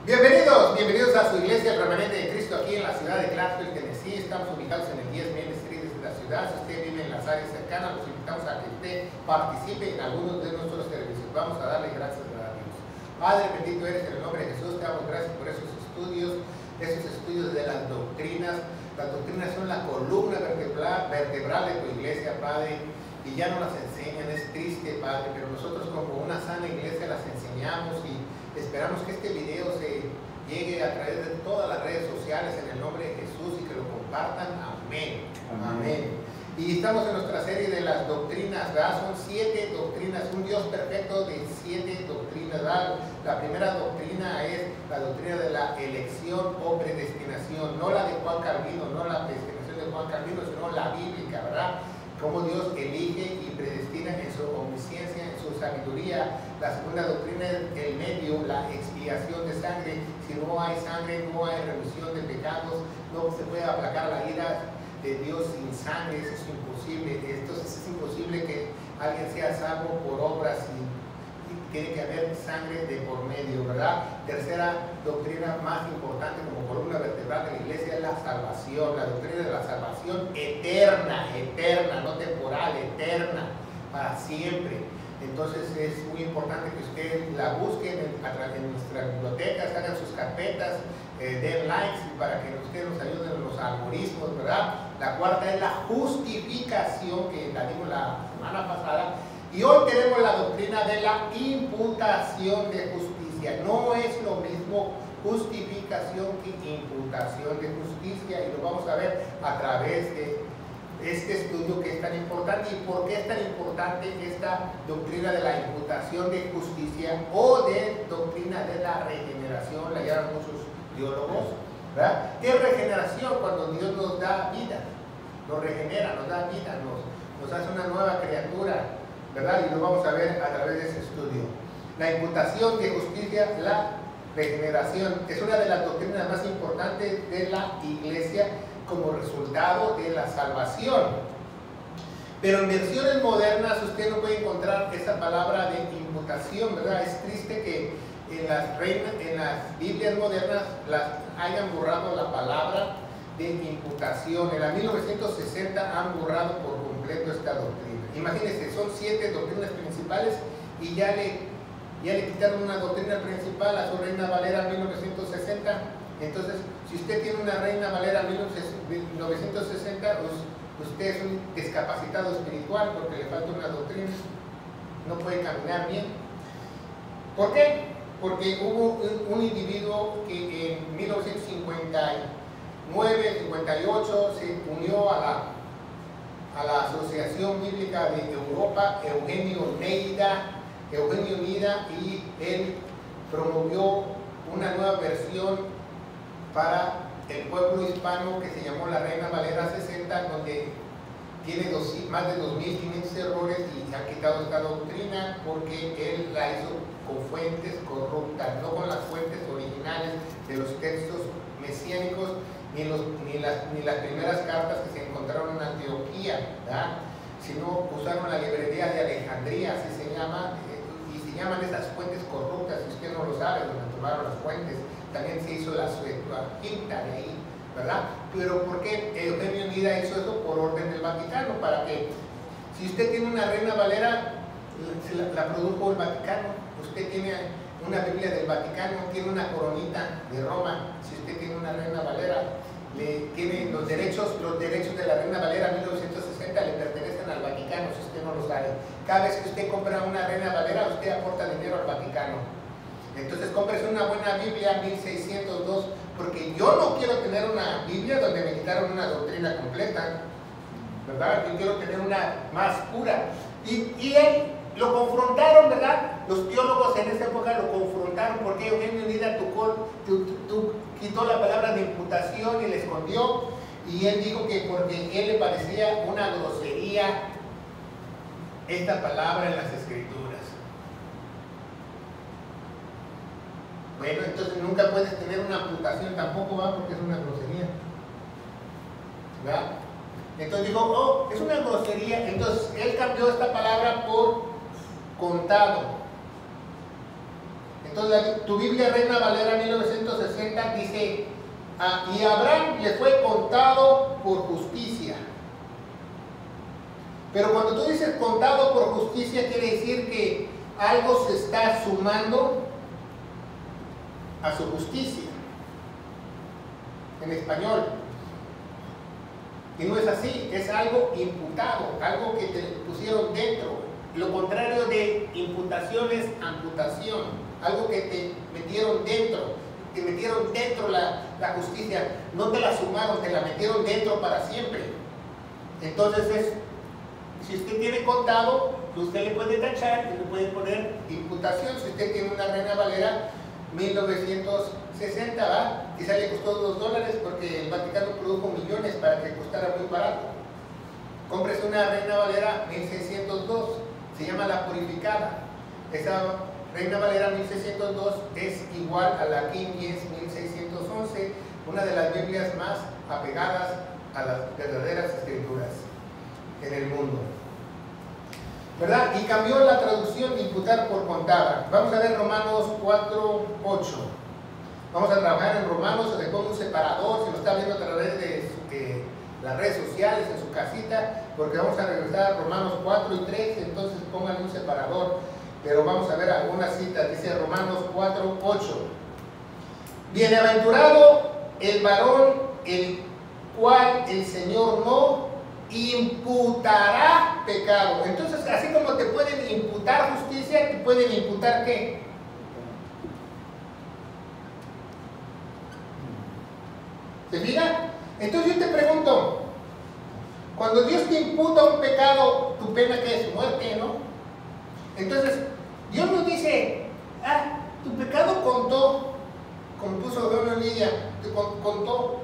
Bienvenidos a su iglesia, el Remanente de Cristo, aquí en la ciudad de Clarksville, Tennessee. Estamos ubicados en el 10 Main Street de la ciudad. Si usted vive en las áreas cercanas, los invitamos a que usted participe en algunos de nuestros servicios. Vamos a darle gracias a Dios. Padre, bendito eres en el nombre de Jesús. Te damos gracias por esos estudios de las doctrinas. Las doctrinas son la columna vertebral de tu iglesia, Padre, y ya no las enseñan. Es triste, Padre, pero nosotros como una sana iglesia las enseñamos y esperamos que este video se llegue a través de todas las redes sociales en el nombre de Jesús y que lo compartan. Amén. Amén. Y estamos en nuestra serie de las doctrinas, ¿verdad? Son 7 doctrinas, un Dios perfecto de 7 doctrinas, ¿verdad? La primera doctrina es la doctrina de la elección o predestinación, no la de Juan Calvino, no la predestinación de Juan Calvino, sino la bíblica, ¿verdad? Cómo Dios elige y predestina en su omnisciencia, en su sabiduría. La segunda doctrina es el medio, la expiación de sangre. Si no hay sangre, no hay remisión de pecados, no se puede aplacar la ira de Dios sin sangre. Eso es imposible. Entonces es imposible que alguien sea salvo por obras y tiene que haber sangre de por medio, ¿verdad? Tercera doctrina más importante como columna vertebral de la iglesia es la salvación, la doctrina de la salvación eterna, no temporal, eterna, para siempre. Entonces es muy importante que ustedes la busquen en nuestras bibliotecas, hagan sus carpetas, den likes para que ustedes nos ayuden en los algoritmos, ¿verdad? La cuarta es la justificación, que la dimos la semana pasada. Y hoy tenemos la doctrina de la imputación de justicia. No es lo mismo justificación que imputación de justicia, y lo vamos a ver a través de este estudio que es tan importante. ¿Y por qué es tan importante esta doctrina de la imputación de justicia o de doctrina de la regeneración? La llaman muchos teólogos, ¿verdad? ¿Qué es regeneración? Cuando Dios nos da vida, nos regenera, nos da vida, nos hace una nueva criatura, ¿verdad? Y lo vamos a ver a través de ese estudio. La imputación de justicia, la regeneración, es una de las doctrinas más importantes de la iglesia como resultado de la salvación. Pero en versiones modernas usted no puede encontrar esa palabra de imputación, ¿verdad? Es triste que en las Biblias modernas hayan borrado la palabra de imputación. En la 1960 han borrado por completo esta doctrina. Imagínense, son 7 doctrinas principales y ya le quitaron una doctrina principal a su Reina Valera 1960. Entonces, si usted tiene una Reina Valera 1960, pues usted es un discapacitado espiritual porque le falta una doctrina, no puede caminar bien. ¿Por qué? Porque hubo un individuo que en 1959-58 se unió a la Asociación Bíblica de Europa, Eugenio Nida, y él promovió una nueva versión para el pueblo hispano que se llamó la Reina Valera 60, donde tiene más de 2.500 errores y han quitado esta doctrina porque él la hizo con fuentes corruptas, no con las fuentes originales de los textos mesiánicos ni las primeras cartas que se encontraron en Antioquía, ¿verdad? Sino usaron la librería de Alejandría, así se llama, y se llaman esas fuentes corruptas. Si usted no lo sabe, donde tomaron las fuentes, también se hizo la Septuaginta de ahí, ¿verdad? Pero ¿por qué Eugenio Nida hizo eso? Por orden del Vaticano, para que si usted tiene una Reina Valera, la produjo el Vaticano. Usted tiene una Biblia del Vaticano, tiene una coronita de Roma. Si usted tiene una Reina Valera, tiene los derechos de la Reina Valera 1960 le pertenecen al Vaticano, si usted no lo sabe. Cada vez que usted compra una Reina Valera, usted aporta dinero al Vaticano. Entonces cómprese una buena Biblia 1602, porque yo no quiero tener una Biblia donde me quitaron una doctrina completa, ¿verdad? Yo quiero tener una más pura. Y él lo confrontaron, ¿verdad? Los teólogos en esa época lo confrontaron porque Eugenio Nida quitó la palabra de imputación y la escondió, y él dijo que porque él le parecía una grosería esta palabra en las Escrituras. Bueno, entonces nunca puedes tener una amputación tampoco, ¿va? Porque es una grosería, ¿verdad? Entonces dijo, oh, es una grosería. Entonces él cambió esta palabra por contado. Entonces tu Biblia Reina Valera 1960 dice, y a Abraham le fue contado por justicia. Pero cuando tú dices contado por justicia, quiere decir que algo se está sumando a su justicia, en español. Y no es así, es algo imputado, algo que te pusieron dentro. Lo contrario de imputación es amputación, algo que te metieron dentro, la justicia, no te la sumaron, te la metieron dentro para siempre. Entonces si usted tiene contado, usted le puede tachar y le puede poner imputación. Si usted tiene una Reina Valera 1960, ¿va? Quizá le costó $2 porque el Vaticano produjo millones para que costara muy barato. Cómprese una Reina Valera 1602, se llama la Purificada. Esa Reina Valera 1602 es igual a la King James 1611, una de las Biblias más apegadas a las verdaderas escrituras en el mundo, ¿verdad? Y cambió la traducción de imputar por contar. Vamos a ver Romanos 4:8. Vamos a trabajar en Romanos. Se le pone un separador si lo está viendo a través de las redes sociales, en su casita, porque vamos a regresar a Romanos 4 y 3, entonces pongan un separador. Pero vamos a ver algunas citas. Dice Romanos 4:8. Bienaventurado el varón el cual el Señor no imputará pecado. Entonces, así como te pueden imputar justicia, te pueden imputar ¿qué? ¿Se fija? Entonces yo te pregunto, cuando Dios te imputa un pecado, ¿tu pena qué es? Muerte, ¿no? Entonces, Dios nos dice, tu pecado contó, como puso Don Lidia, contó,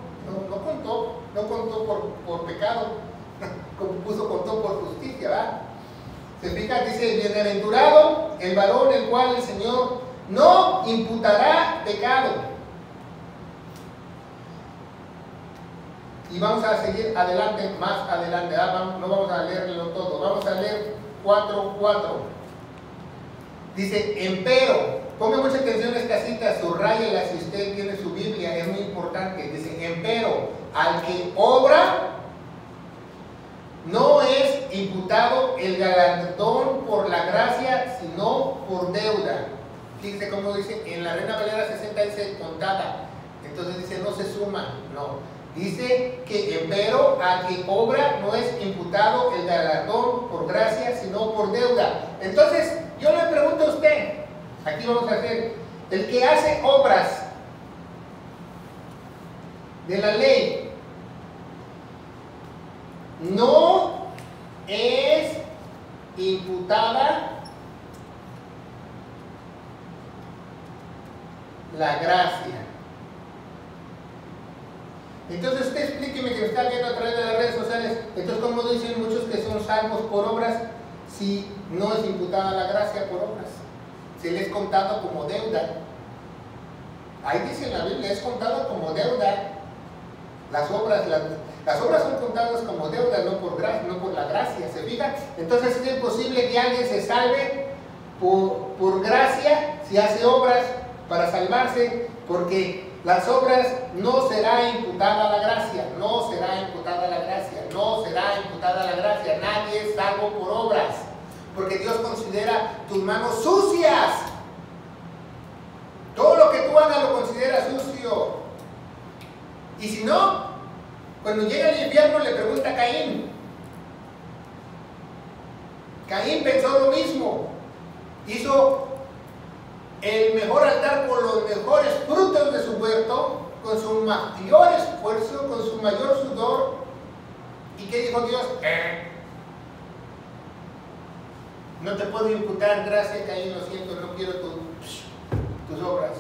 no contó por pecado, como puso contó por justicia, ¿va? Se fija, dice, bienaventurado el varón el cual el Señor no imputará pecado. Y vamos a seguir adelante, más adelante, no vamos a leerlo todo, vamos a leer 4:4. Dice, empero, ponga mucha atención a esta cita, subrayela si usted tiene su Biblia, es muy importante. Dice, empero, al que obra, no es imputado el galardón por la gracia, sino por deuda. Fíjense cómo dice, en la Reina Valera 60 dice contada, entonces dice no se suma, no. Dice que empero al que obra no es imputado el galardón por gracia, sino por deuda. Entonces, yo le pregunto a usted, aquí vamos a hacer, el que hace obras de la ley, no es imputada la gracia. Entonces usted explíqueme, que me está viendo a través de las redes sociales, entonces ¿cómo dicen muchos que son salvos por obras si no es imputada la gracia por obras? Se les es contado como deuda. Ahí dice en la Biblia, es contado como deuda. Las obras son contadas como deuda, no por la gracia, ¿se fija? Entonces es imposible que alguien se salve por gracia si hace obras para salvarse, porque las obras no será imputada la gracia, no será imputada la gracia, no será imputada la gracia. Nadie es salvo por obras, porque Dios considera tus manos sucias. Todo lo que tú hagas lo considera sucio. Y si no, cuando llega el infierno le pregunta a Caín. Caín pensó lo mismo. Hizo el mejor altar con los mejores frutos de su huerto, con su mayor esfuerzo, con su mayor sudor. ¿Y qué dijo Dios? No te puedo imputar gracia, Caín, lo siento, no quiero tus obras.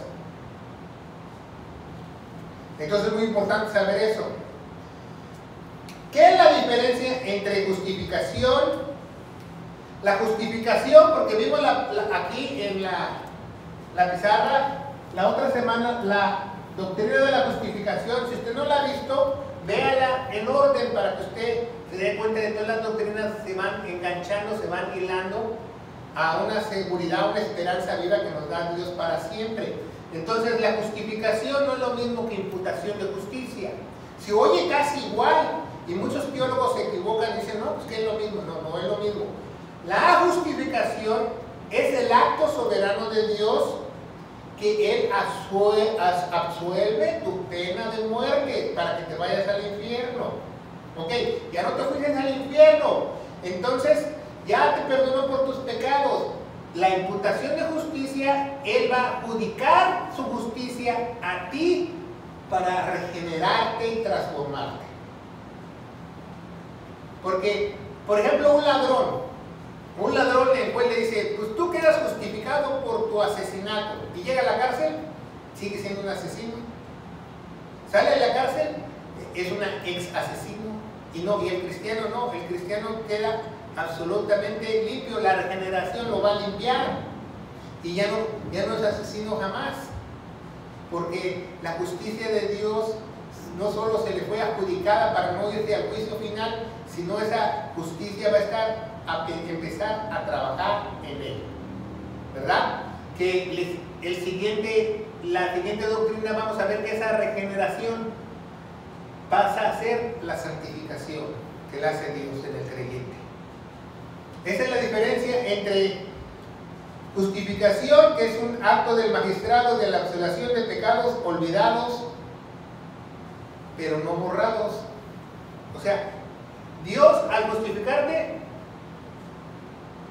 Entonces es muy importante saber eso. ¿Qué es la diferencia entre justificación? La justificación, porque vimos aquí en la pizarra, la otra semana, la doctrina de la justificación. Si usted no la ha visto, véala en orden para que usted se dé cuenta de que todas las doctrinas se van enganchando, se van hilando a una seguridad, una esperanza viva que nos da Dios para siempre. Entonces la justificación no es lo mismo que imputación de justicia. Se oye casi igual y muchos teólogos se equivocan y dicen, no, pues que es lo mismo. No, no es lo mismo. La justificación es el acto soberano de Dios que Él absuelve tu pena de muerte para que te vayas al infierno. Ok, ya no te fuiste al infierno, entonces ya te perdonó por tus pecados. La imputación de justicia, Él va a adjudicar su justicia a ti para regenerarte y transformarte. Porque, por ejemplo, un ladrón el juez le dice, pues tú quedas justificado por tu asesinato, y llega a la cárcel, sigue siendo un asesino. Sale de la cárcel, es un ex asesino. Y el cristiano no, el cristiano queda absolutamente limpio, la regeneración lo va a limpiar y ya no es asesino jamás, porque la justicia de Dios no solo se le fue adjudicada para no irse al juicio final, sino esa justicia va a empezar a trabajar en él, ¿verdad? Que la siguiente doctrina vamos a ver que esa regeneración pasa a ser la santificación que le hace Dios en el creyente. Esa es la diferencia entre justificación, que es un acto del magistrado de la absolución de pecados olvidados, pero no borrados. O sea, Dios al justificarte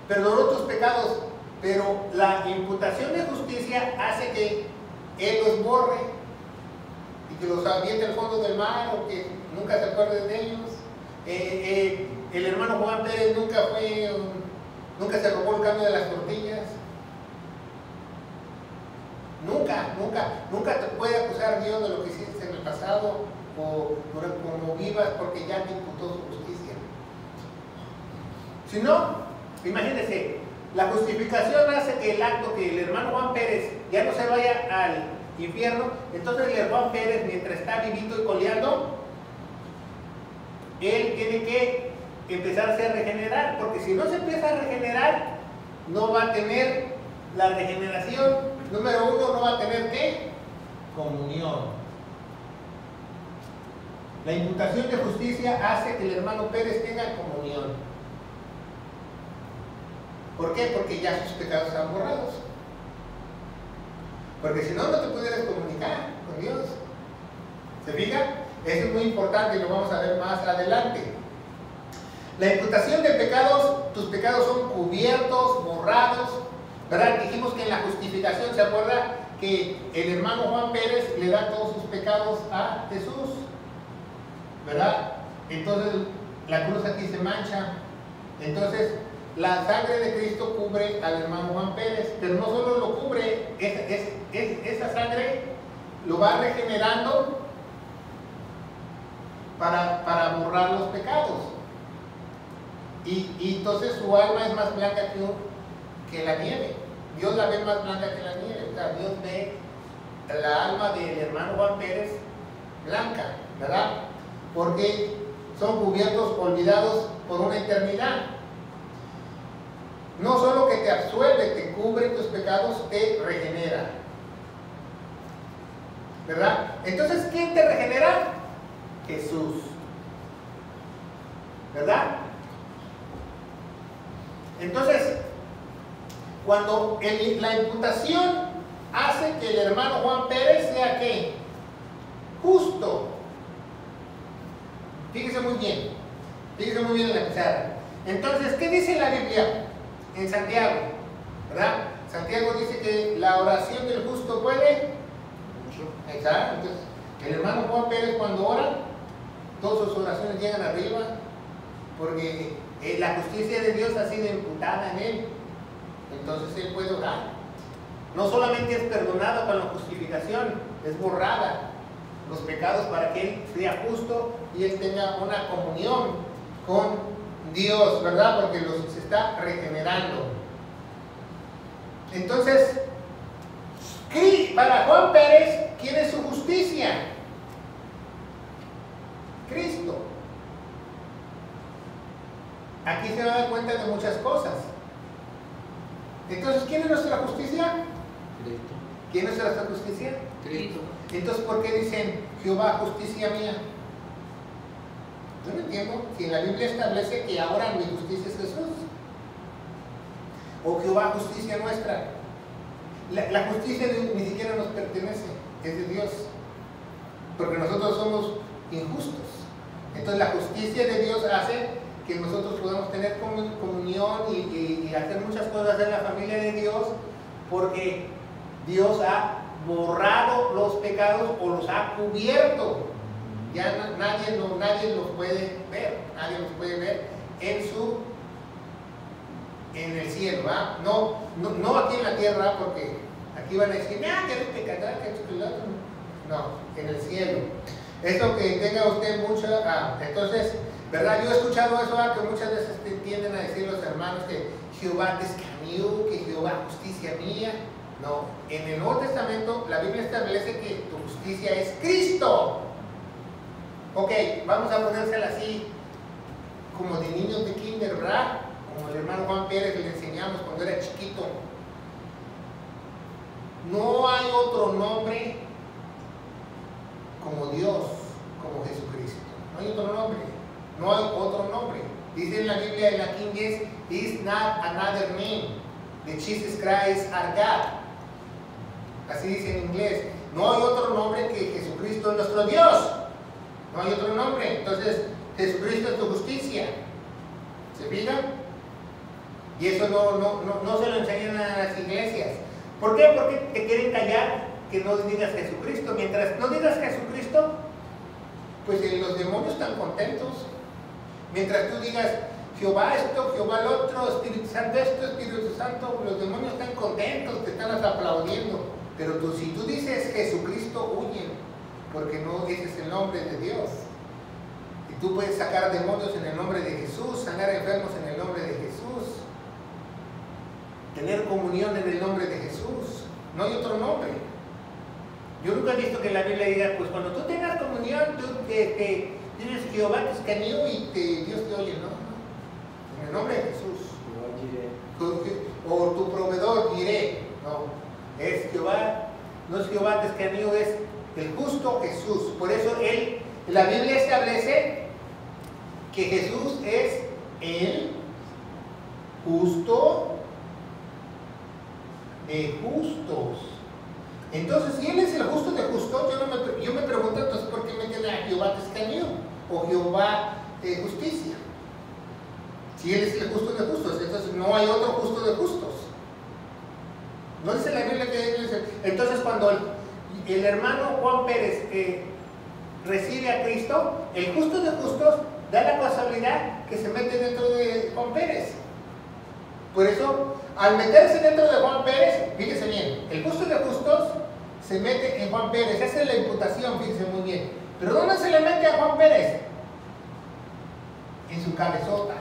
perdonó tus pecados, pero la imputación de justicia hace que Él los borre y que los aviente al fondo del mar o que nunca se acuerden de ellos. El hermano Juan Pérez nunca se robó el cambio de las tortillas. Nunca te puede acusar Dios de lo que hiciste en el pasado o como vivas, porque ya te imputó su justicia. Si no, imagínense, la justificación hace que el acto que el hermano Juan Pérez ya no se vaya al infierno. Entonces el hermano Pérez, mientras está vivito y coleando, él tiene que empezarse a regenerar, porque si no se empieza a regenerar, no va a tener la regeneración. Número uno, no va a tener ¿qué? Comunión. La imputación de justicia hace que el hermano Pérez tenga comunión. ¿Por qué? Porque ya sus pecados están borrados. Porque si no, no te pudieras comunicar con Dios. ¿Se fija? Eso es muy importante y lo vamos a ver más adelante. La imputación de pecados, tus pecados son cubiertos, borrados, ¿verdad? Dijimos que en la justificación, ¿se acuerda? Que el hermano Juan Pérez le da todos sus pecados a Jesús, ¿verdad? Entonces la cruz aquí se mancha. Entonces la sangre de Cristo cubre al hermano Juan Pérez, pero no solo lo cubre, esa sangre lo va regenerando para borrar los pecados. Y entonces su alma es más blanca que la nieve. Dios la ve más blanca que la nieve. O sea, Dios ve la alma del hermano Juan Pérez blanca, ¿verdad? Porque son cubiertos, olvidados por una eternidad. No solo que te absuelve, te cubre tus pecados, te regenera, ¿verdad? Entonces, ¿quién te regenera? Jesús, ¿verdad? Entonces, cuando la imputación hace que el hermano Juan Pérez sea ¿qué? Justo. Fíjese muy bien en la pizarra. Entonces, ¿qué dice la Biblia en Santiago? ¿Verdad? Santiago dice que la oración del justo puede mucho. Exacto. Entonces, el hermano Juan Pérez cuando ora, todas sus oraciones llegan arriba, porque la justicia de Dios ha sido imputada en él. Entonces él puede orar. No solamente es perdonado con la justificación, es borrada los pecados para que él sea justo y él tenga una comunión con Dios, ¿verdad? Porque se está regenerando. Entonces, para Juan Pérez, ¿quién es su justicia? Cristo. Aquí se va a dar cuenta de muchas cosas. Entonces, ¿quién es nuestra justicia? Cristo. ¿Quién es nuestra justicia? Cristo. Entonces, ¿por qué dicen Jehová, justicia mía? Yo no entiendo. Si en la Biblia establece que ahora mi justicia es Jesús. O Jehová, justicia nuestra. La justicia ni siquiera nos pertenece, es de Dios. Porque nosotros somos injustos. Entonces la justicia de Dios hace que nosotros podamos tener comunión y hacer muchas cosas en la familia de Dios, porque Dios ha borrado los pecados o los ha cubierto. Ya nadie los puede ver, nadie los puede ver en el cielo, ¿va? No aquí en la tierra, porque aquí van a decir, que eres pecador, que eres pecador. No, en el cielo. Esto que tenga usted mucha, entonces, ¿verdad? Yo he escuchado eso, que muchas veces tienden a decir los hermanos que Jehová te escaneó, que Jehová justicia mía. No, en el Nuevo Testamento la Biblia establece que tu justicia es Cristo. Ok, vamos a ponérsela así, como de niños de kinder, ¿verdad? Como el hermano Juan Pérez le enseñamos cuando era chiquito. No hay otro nombre como Dios, como Jesucristo. No hay otro nombre. No hay otro nombre. Dice en la Biblia, en la King James, is not another name. The Jesus Christ our God. Así dice en inglés. No hay otro nombre que Jesucristo es nuestro Dios. No hay otro nombre. Entonces, Jesucristo es tu justicia. ¿Se fijan? Y eso no se lo enseñan a las iglesias. ¿Por qué? Porque te quieren callar que no digas Jesucristo. Mientras no digas Jesucristo, pues los demonios están contentos. Mientras tú digas Jehová esto, Jehová lo otro, Espíritu Santo esto, Espíritu Santo, los demonios están contentos, te están hasta aplaudiendo. Pero si tú dices Jesucristo, huyen, porque no dices el nombre de Dios. Y tú puedes sacar demonios en el nombre de Jesús, sanar enfermos en el nombre de Jesús, tener comunión en el nombre de Jesús. No hay otro nombre. Yo nunca he visto que la Biblia diga, pues cuando tú tengas comunión, tú dices Jehová te escaneó y Dios te oye. No, no. En el nombre de Jesús. O tu proveedor diré. No, es Jehová, no es Jehová te escaneó, es el justo Jesús. Por eso la Biblia establece que Jesús es el justo de justos. Entonces, si Él es el justo de justos, yo me pregunto entonces por qué meten a Jehová te escaneó o Jehová justicia. Si Él es el justo de justos, entonces no hay otro justo de justos. No dice la Biblia que Él es entonces cuando el hermano Juan Pérez recibe a Cristo, el justo de justos da la casualidad que se mete dentro de Juan Pérez. Por eso, al meterse dentro de Juan Pérez, fíjese bien, el justo de justos se mete en Juan Pérez. Esa es la imputación, fíjese muy bien. Pero ¿dónde se le mete a Juan Pérez? En su cabezota.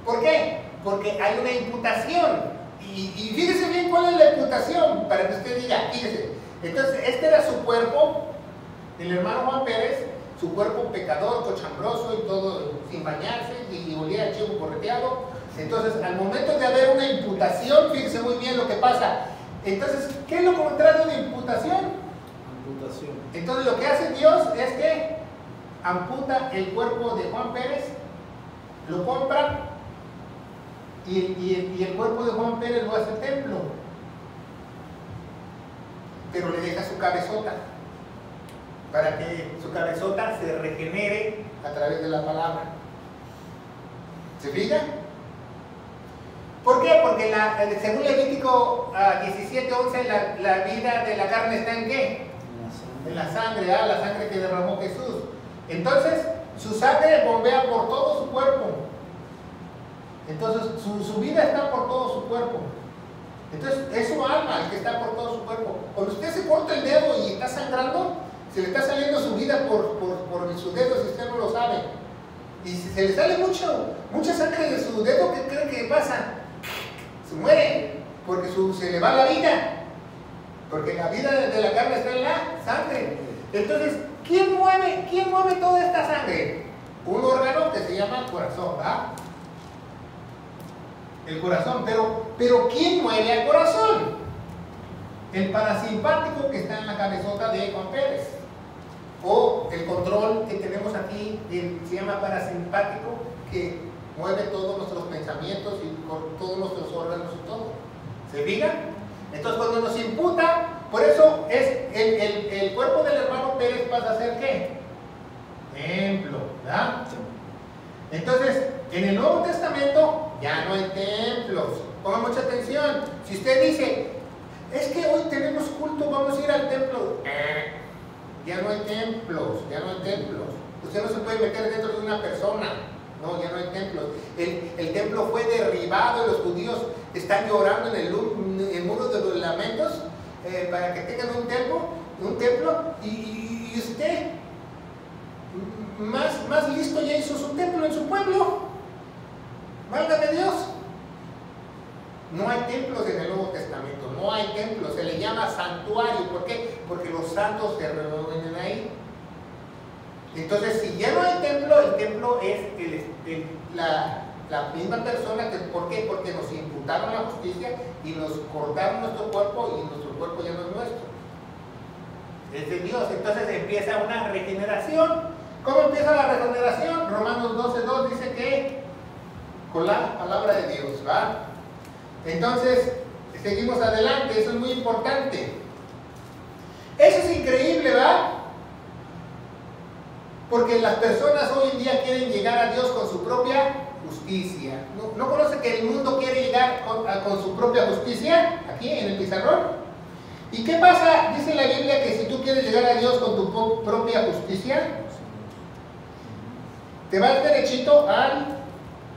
¿Por qué? Porque hay una imputación. Y fíjese bien cuál es la imputación, para que usted diga, fíjese. Entonces, este era su cuerpo, el hermano Juan Pérez, su cuerpo pecador, cochambroso y todo, sin bañarse, y olía a chivo correteado. Entonces, al momento de haber una imputación, fíjense muy bien lo que pasa. Entonces, ¿qué es lo contrario de imputación? Amputación. Entonces, lo que hace Dios es que amputa el cuerpo de Juan Pérez, lo compra, y el cuerpo de Juan Pérez lo hace templo. Pero le deja su cabezota, para que su cabezota se regenere a través de la palabra. ¿Se fija? ¿Por qué? Porque según Levítico 17:11, la vida de la carne está ¿en qué? En la sangre, la sangre que derramó Jesús. Entonces, su sangre bombea por todo su cuerpo. Entonces, su vida está por todo su cuerpo. Entonces, es su alma el que está por todo su cuerpo. Cuando usted se corta el dedo y está sangrando, se le está saliendo su vida por sus dedos y usted no lo sabe. Y si se le sale mucha sangre de su dedo, ¿qué cree que pasa? Se muere, porque se le va la vida. Porque la vida de la carne está en la sangre. Entonces, ¿quién mueve toda esta sangre? Un órgano que se llama corazón, ¿verdad? El corazón, pero ¿quién mueve al corazón? El parasimpático que está en la cabezota de Juan Pérez. O el control que tenemos aquí, se llama parasimpático, que mueve todos nuestros pensamientos y todos nuestros órganos y todo. ¿Se fijan? Entonces cuando nos imputa, por eso es el cuerpo del hermano Pérez pasa a ser ¿qué? Templo, ¿verdad? Entonces, en el Nuevo Testamento ya no hay templos. Pongan mucha atención. Si usted dice, es que hoy tenemos culto, vamos a ir al templo. Ya no hay templos, ya no hay templos. Usted no se puede meter dentro de una persona. No, ya no hay templos. El templo fue derribado y los judíos están llorando en el muro de los lamentos para que tengan un templo y usted más listo ya hizo su templo en su pueblo. Válgame Dios. No hay templos en el Nuevo Testamento, no hay templos, se le llama santuario. ¿Por qué? Porque los santos se reúnen ahí. Entonces, si ya no hay templo, el templo es la misma persona. ¿Por qué? Porque nos imputaron la justicia y nos cortaron nuestro cuerpo y nuestro cuerpo ya no es nuestro. Es de Dios. Entonces empieza una regeneración. ¿Cómo empieza la regeneración? Romanos 12:2 dice que con la palabra de Dios, ¿va? Entonces, seguimos adelante, eso es muy importante. Eso es increíble, ¿verdad? Porque las personas hoy en día quieren llegar a Dios con su propia justicia. ¿No conoce que el mundo quiere llegar con su propia justicia? Aquí en el pizarrón. ¿Y qué pasa? Dice la Biblia que si tú quieres llegar a Dios con tu propia justicia, te vas derechito al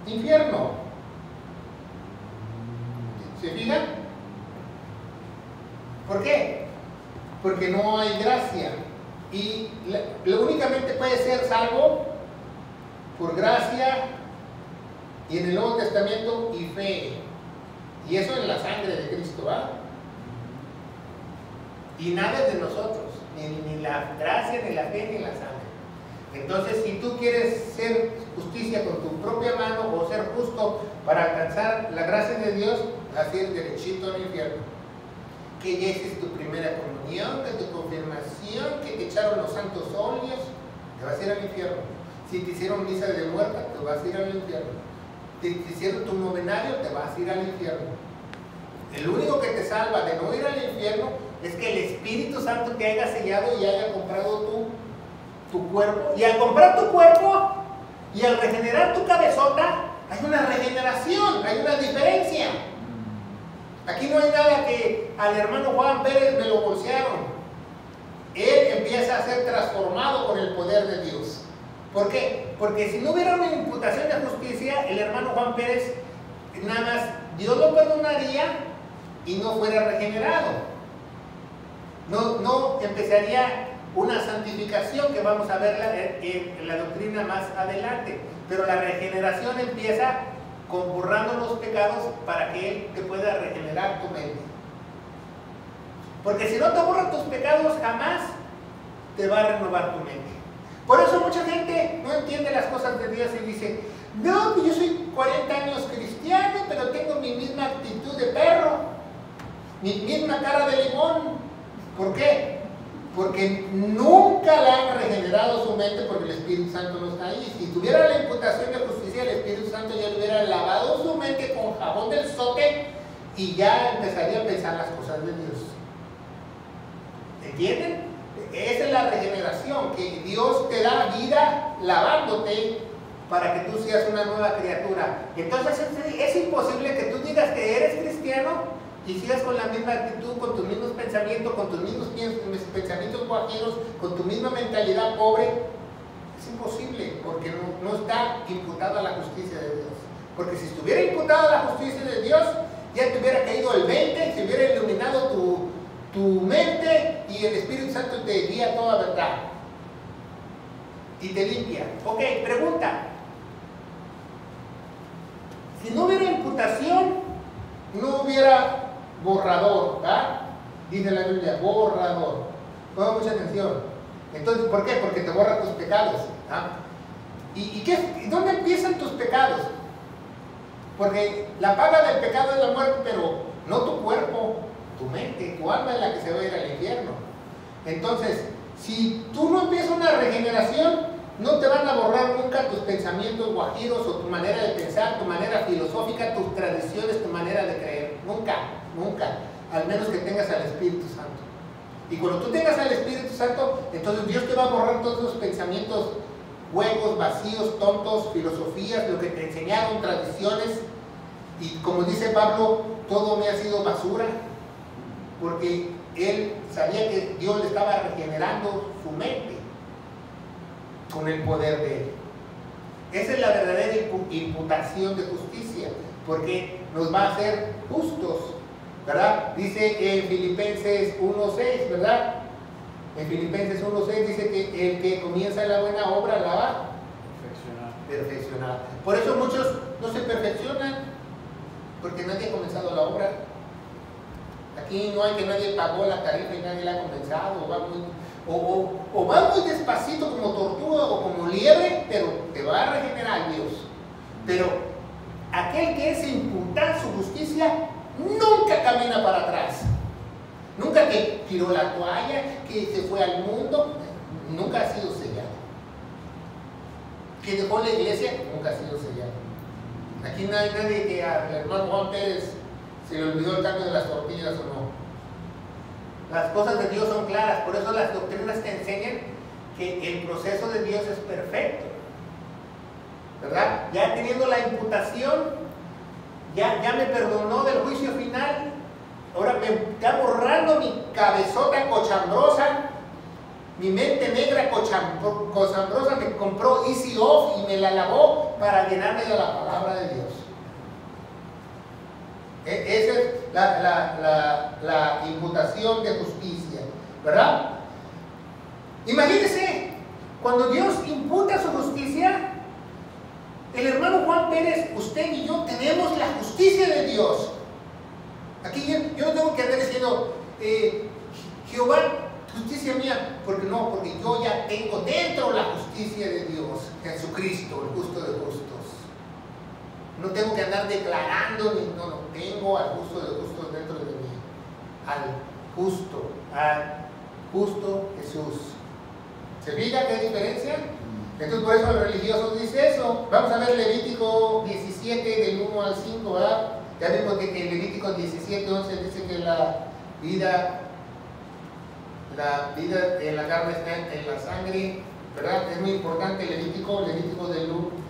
infierno. ¿Se fijan? ¿Por qué? Porque no hay gracia. Y lo únicamente puede ser salvo por gracia y en el Nuevo Testamento y fe. Y eso en la sangre de Cristo, ¿va? Y nada de nosotros, ni la gracia, ni la fe, ni la sangre. Entonces, si tú quieres ser justicia con tu propia mano o ser justo para alcanzar la gracia de Dios, vas a ir derechito al infierno. Que ya hiciste tu primera comunión, que tu confirmación, que te echaron los santos óleos, te vas a ir al infierno. Si te hicieron misa de muerta, te vas a ir al infierno. Si te hicieron tu novenario, te vas a ir al infierno. El único que te salva de no ir al infierno es que el Espíritu Santo te haya sellado y haya comprado tu cuerpo. Y al comprar tu cuerpo y al regenerar tu cabezota, hay una regeneración, hay una diferencia. Aquí no hay nada que al hermano Juan Pérez me lo bolsearon. Él empieza a ser transformado por el poder de Dios. ¿Por qué? Porque si no hubiera una imputación de justicia, el hermano Juan Pérez, nada más Dios lo perdonaría y no fuera regenerado. No empezaría una santificación que vamos a ver en la doctrina más adelante. Pero la regeneración empieza con borrando los pecados para que Él te pueda regenerar tu mente. Porque si no te borran tus pecados, jamás te va a renovar tu mente. Por eso mucha gente no entiende las cosas de Dios y dice, no, pues yo soy 40 años cristiano, pero tengo mi misma actitud de perro, mi misma cara de limón. ¿Por qué? Porque nunca le han regenerado su mente porque el Espíritu Santo no está ahí. Si tuviera la imputación de justicia, el Espíritu Santo ya le hubiera lavado su mente con jabón del zote y ya empezaría a pensar las cosas de Dios. ¿Entienden? Esa es la regeneración, que Dios te da vida lavándote para que tú seas una nueva criatura. Entonces es imposible que tú digas que eres cristiano y sigas con la misma actitud, con tus mismos pensamientos, con tus mismos pensamientos guajiros, con tu misma mentalidad pobre. Es imposible, porque no está imputada la justicia de Dios. Porque si estuviera imputada la justicia de Dios, ya te hubiera caído el 20, se hubiera iluminado tu mente y el Espíritu Santo te guía a toda verdad. Y te limpia. Ok, pregunta. Si no hubiera imputación, no hubiera borrador, ¿verdad? Dice la Biblia, borrador. Ponga mucha atención. Entonces, ¿por qué? Porque te borra tus pecados. ¿Ah? ¿Y dónde empiezan tus pecados? Porque la paga del pecado es la muerte, pero no tu cuerpo, tu mente, tu alma es la que se va a ir al infierno. Entonces, si tú no empiezas una regeneración, no te van a borrar nunca tus pensamientos guajiros o tu manera de pensar, tu manera filosófica, tus tradiciones, tu manera de creer. Nunca, nunca. Al menos que tengas al Espíritu Santo. Y cuando tú tengas al Espíritu Santo, entonces Dios te va a borrar todos esos pensamientos huecos, vacíos, tontos, filosofías, lo que te enseñaron, tradiciones. Y como dice Pablo, todo me ha sido basura. Porque él sabía que Dios le estaba regenerando su mente con el poder de él. Esa es la verdadera imputación de justicia, porque nos va a hacer justos, ¿verdad? Dice en Filipenses 1:6, ¿verdad? En Filipenses 1:6 dice que el que comienza la buena obra la va a perfeccionar. Por eso muchos no se perfeccionan, porque nadie ha comenzado la obra. Aquí no hay que nadie pagó la tarifa y nadie la ha comenzado, o va muy despacito como tortuga o como liebre, pero te va a regenerar Dios. Pero aquel que es imputar su justicia nunca camina para atrás, nunca que tiró la toalla, que se fue al mundo, nunca ha sido sellado. Que dejó la iglesia, nunca ha sido sellado. Aquí no hay nadie que al hermano Juan Pérez se le olvidó el cambio de las tortillas o no. Las cosas de Dios son claras, por eso las doctrinas te enseñan que el proceso de Dios es perfecto, ¿verdad? Ya teniendo la imputación, ya me perdonó del juicio final, ahora me está borrando mi cabezota cochambrosa, mi mente negra cochambrosa, me compró Easy Off y me la lavó para llenarme de la palabra de Dios. Esa es la imputación de justicia, ¿verdad? Imagínense, cuando Dios imputa su justicia, el hermano Juan Pérez, usted y yo tenemos la justicia de Dios. Aquí yo no tengo que andar diciendo, Jehová, justicia mía, porque no, porque yo ya tengo dentro la justicia de Dios, Jesucristo, el justo de justos. No tengo que andar declarando, no, tengo al justo de justos dentro de mí, al justo Jesús. ¿Se fija qué diferencia? Entonces por eso el religioso dice eso. Vamos a ver Levítico 17 del 1 al 5, ¿verdad? Ya vimos que Levítico 17, 11 dice que la vida en la carne está en la sangre, ¿verdad? Es muy importante Levítico del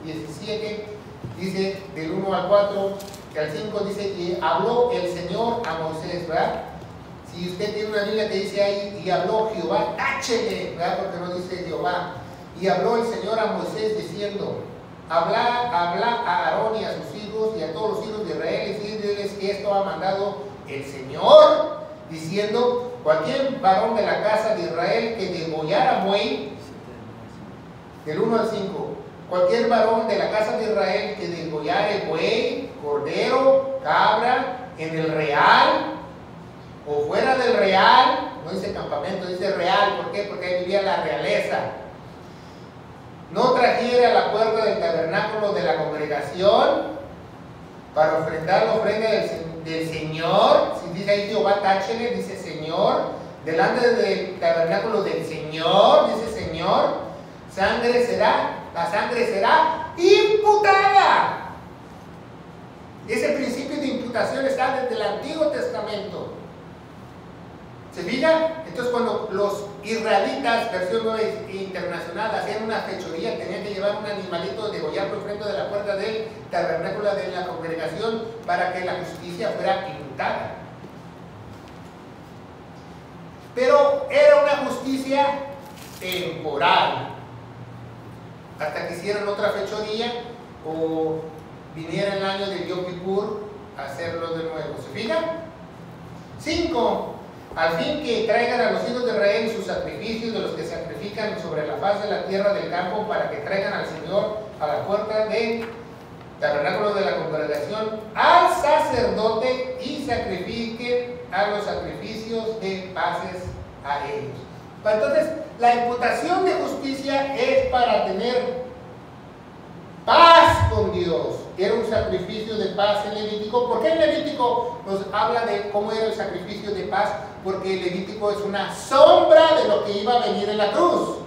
17. Dice del 1 al 4, que al 5 dice que habló el Señor a Moisés, ¿verdad? Si usted tiene una Biblia que dice ahí, y habló Jehová, táchele, ¿verdad? Porque no dice Jehová. Y habló el Señor a Moisés diciendo, habla a Aarón y a sus hijos y a todos los hijos de Israel, y díganles que esto ha mandado el Señor, diciendo, cualquier varón de la casa de Israel que degollara buey, del 1 al 5, cualquier varón de la casa de Israel que degollare buey, cordero, cabra, en el real o fuera del real, no dice campamento, dice real, ¿por qué? Porque ahí vivía la realeza. No trajere a la puerta del tabernáculo de la congregación para ofrendar la ofrenda del Señor. Si dice ahí Jehová, táchele, dice Señor, delante del tabernáculo del Señor, dice Señor, la sangre será imputada. Ese principio de imputación está desde el Antiguo Testamento. ¿Se fija? Entonces cuando los israelitas, versión nueva internacional, hacían una fechoría, tenían que llevar un animalito de degollarlo frente de la puerta del tabernáculo de la congregación para que la justicia fuera imputada. Pero era una justicia temporal, hasta que hicieran otra fechoría o viniera el año de Yom Kippur a hacerlo de nuevo. ¿Se fija? 5. Al fin que traigan a los hijos de Israel sus sacrificios de los que sacrifican sobre la faz de la tierra del campo, para que traigan al Señor a la puerta del tabernáculo de la congregación al sacerdote y sacrifiquen a los sacrificios de paces a ellos. Entonces, la imputación de justicia es para tener paz con Dios, era un sacrificio de paz en Levítico. ¿Por qué en Levítico nos habla de cómo era el sacrificio de paz? Porque el Levítico es una sombra de lo que iba a venir en la cruz.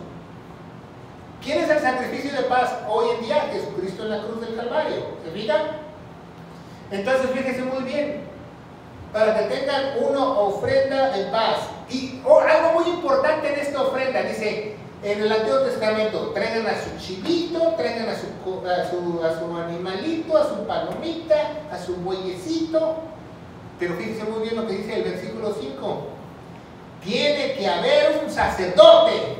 ¿Quién es el sacrificio de paz hoy en día? Jesucristo en la cruz del Calvario. ¿Se fijan? Entonces fíjense muy bien, para que tengan una ofrenda de paz. Y algo muy importante en esta ofrenda, dice en el Antiguo Testamento, traigan a su chivito, traigan a su animalito, a su palomita, a su bueyecito. Pero fíjense muy bien lo que dice el versículo 5. Tiene que haber un sacerdote,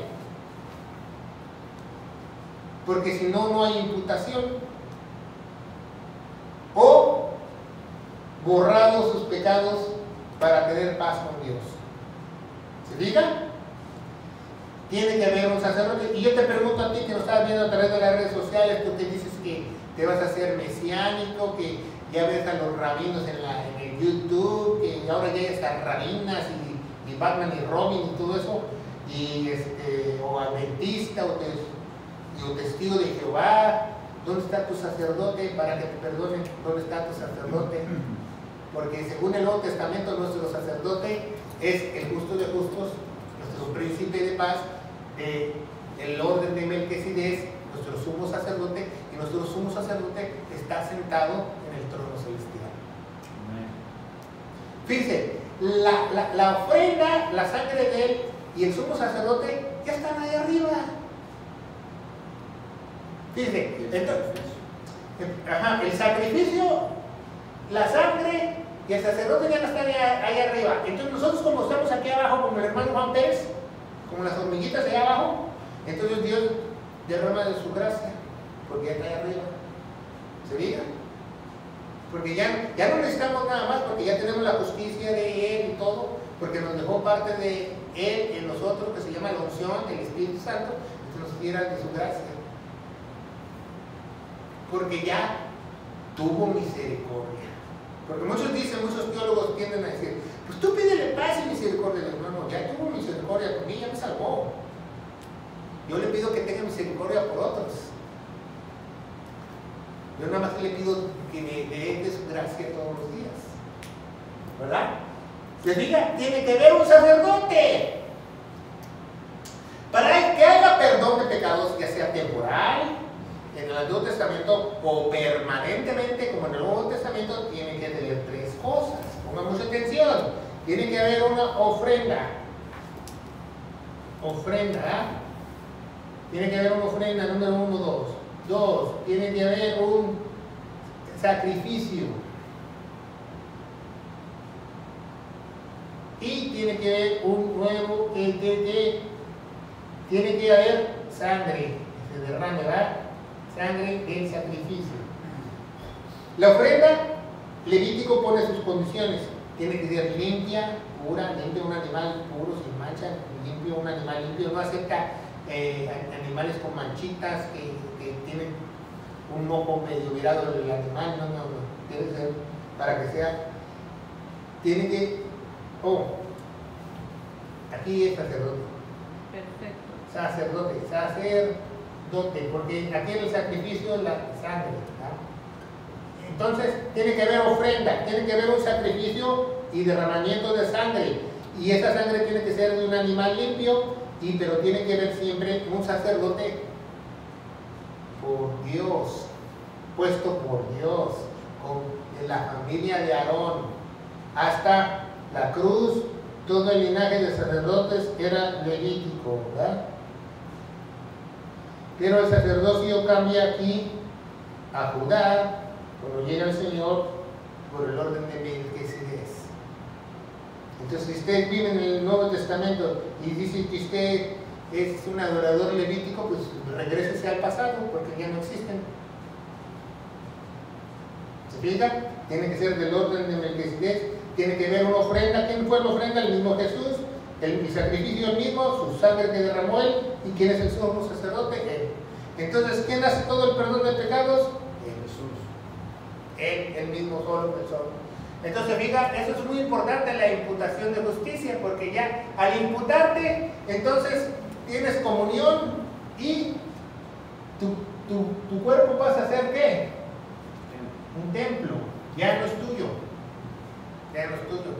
porque si no, no hay imputación. O borrados sus pecados para tener paz con Dios. ¿Se fijan? Tiene que haber un sacerdote. Y yo te pregunto a ti que nos estás viendo a través de las redes sociales, tú que dices que te vas a hacer mesiánico, que ya ves a los rabinos en el YouTube, que ahora ya hay hasta rabinas y Batman y Robin y todo eso, o adventista o testigo de Jehová. ¿Dónde está tu sacerdote para que te perdonen? ¿Dónde está tu sacerdote? Porque según el Nuevo Testamento, nuestro sacerdote es el justo de justos, nuestro príncipe de paz, el orden de Melquisedec, nuestro sumo sacerdote, y nuestro sumo sacerdote está sentado en el trono celestial. Fíjense, la ofrenda, la sangre de él y el sumo sacerdote ya están ahí arriba. Fíjense, entonces, el sacrificio, la sangre y el sacerdote ya no están ahí arriba. Entonces nosotros, como estamos aquí abajo, como el hermano Juan Pérez, como las hormiguitas allá abajo, entonces Dios derrama de su gracia, porque ya está ahí arriba. ¿Se diga? Porque ya no necesitamos nada más, porque ya tenemos la justicia de Él y todo, porque nos dejó parte de Él en nosotros, que se llama la unción del Espíritu Santo, que nos diera de su gracia. Porque ya tuvo misericordia. Porque muchos teólogos tienden a decir, pues tú pídele paz y misericordia. No, ya tuvo misericordia por mí, ya me salvó. Yo le pido que tenga misericordia por otros. Yo nada más le pido que me dé de su gracia todos los días. ¿Verdad? Se fija, tiene que haber un sacerdote. Para que haya perdón de pecados, ya sea temporal, en el Antiguo Testamento, o permanentemente, como en el Nuevo Testamento, tiene que tener tres cosas. Pongan mucha atención. Tiene que haber una ofrenda. Tiene que haber una ofrenda, número 1, 2. 2, tiene que haber un sacrificio. Y tiene que haber un nuevo tiene que haber sangre, que se derrame, ¿verdad? Sangre del sacrificio. La ofrenda, Levítico pone sus condiciones. Tiene que ser limpia, pura, limpia, un animal puro, sin mancha, limpio, un animal limpio. No acepta animales con manchitas que tienen un ojo medio virado del animal. No. Tiene que ser para que sea. Tiene que. Aquí es sacerdote. Perfecto. Sacerdote, porque aquí en el sacrificio es la sangre, ¿verdad? Entonces tiene que haber ofrenda, tiene que haber un sacrificio y derramamiento de sangre, y esa sangre tiene que ser de un animal limpio, pero tiene que haber siempre un sacerdote por Dios, puesto por Dios, con la familia de Aarón, hasta la cruz. Todo el linaje de sacerdotes era levítico, ¿verdad? Pero el sacerdocio cambia aquí a Judá cuando llega el Señor por el orden de Melquisedec. Entonces, si usted vive en el Nuevo Testamento y dice que usted es un adorador levítico, pues regrésese al pasado, porque ya no existen. ¿Se fija? Tiene que ser del orden de Melquisedec. Tiene que haber una ofrenda. ¿Quién fue la ofrenda? El mismo Jesús. El sacrificio el mismo, su sangre que derramó Él. ¿Y quién es el sumo sacerdote? Él. Entonces, ¿quién hace todo el perdón de pecados? Jesús. Él, el mismo solo persona. Entonces, fija, eso es muy importante, la imputación de justicia, porque ya al imputarte, entonces tienes comunión y tu cuerpo pasa a ser ¿qué? un templo, ya no es tuyo, ya no es tuyo.